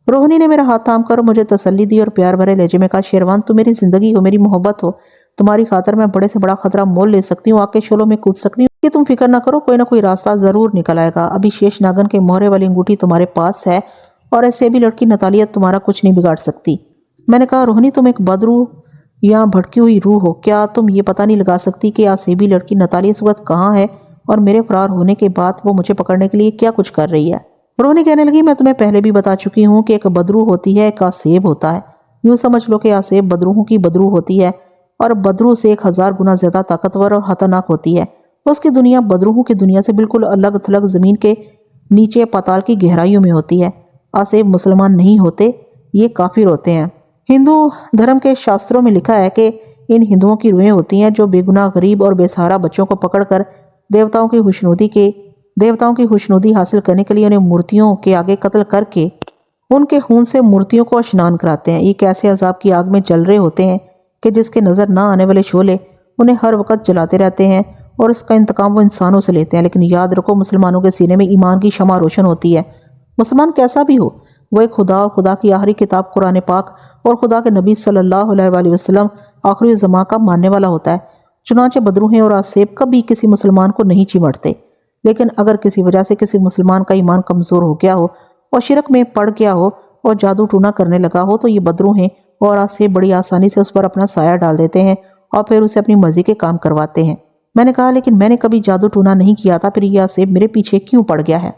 روہنی نے میرا ہاتھ تھام کر مجھے تسلی دی اور پیار بھرے لہجے میں کہا شیروان تم میری زندگی ہو، میری محبت ہو، تمہاری خاطر میں بڑے سے بڑا خطرہ مول لے سکتی ہوں، آگ کے شعلوں میں کود سکتی ہوں، کہ تم فکر نہ کرو، کوئی نہ کوئی راستہ ضرور نکل آئے گا۔ ابھی شیش ناگن کے مہرے والی انگوٹھی تمہارے پاس ہے اور ایسے بھی لڑکی نتالیہ تمہارا کچھ نہیں بگاڑ سکتی۔ میں نے کہا روہنی تم ایک بدرو یا بھٹکی ہوئی روح ہو، کیا تم یہ پتہ نہیں لگا سکتی کہ آصیبی لڑکی نتالیہ اس وقت کہاں ہے اور میرے فرار ہونے کے بعد وہ مجھے پکڑنے کے لیے کیا کچھ کر رہی ہے؟ روہنی کہنے لگی میں تمہیں پہلے بھی بتا چکی ہوں کہ ایک بدرو ہوتی ہے، ایک آصیب ہوتا ہے، یوں سمجھ لو کہ آصیب بدروحوں کی بدرو ہوتی ہے اور بدرو سے 1000 گنا زیادہ طاقتور اور خطرناک ہوتی ہے۔ اس کی دنیا بدروحوں کی دنیا سے بالکل الگ تھلگ زمین کے نیچے پاتال کی گہرائیوں میں ہوتی ہے۔ آصیب مسلمان نہیں ہوتے، یہ کافر ہوتے ہیں۔ ہندو دھرم کے شاستروں میں لکھا ہے کہ ان ہندوؤں کی روحیں ہوتی ہیں جو بے گناہ غریب اور بے سہارا بچوں کو پکڑ کر دیوتاؤں کی خوشنودی حاصل کرنے کے لیے انہیں مورتیوں کے آگے قتل کر کے ان کے خون سے مورتیوں کو اشنان کراتے ہیں۔ یہ کیسے عذاب کی آگ میں جل رہے ہوتے ہیں کہ جس کے نظر نہ آنے والے شعلے انہیں ہر وقت جلاتے رہتے ہیں اور اس کا انتقام وہ انسانوں سے لیتے ہیں، لیکن یاد رکھو مسلمانوں کے سینے میں ایمان کی شمع روشن ہوتی ہے۔ مسلمان کیسا بھی ہو، وہ ایک خدا اور خدا کی آخری کتاب قرآن پاک اور خدا کے نبی صلی اللہ علیہ وآلہ وسلم آخری زمان کا ماننے والا ہوتا ہے۔ چنانچہ بدروہیں اور آصیب کبھی کسی مسلمان کو نہیں چمٹتے، لیکن اگر کسی وجہ سے کسی مسلمان کا ایمان کمزور ہو گیا ہو اور شرک میں پڑ گیا ہو اور جادو ٹونا کرنے لگا ہو تو یہ بدروہیں اور آصیب بڑی آسانی سے اس پر اپنا سایہ ڈال دیتے ہیں اور پھر اسے اپنی مرضی کے کام کرواتے ہیں۔ میں نے کہا لیکن میں نے کبھی جادو ٹونا نہیں کیا تھا، پھر یہ آصیب میرے پیچھے کیوں پڑ گیا ہے؟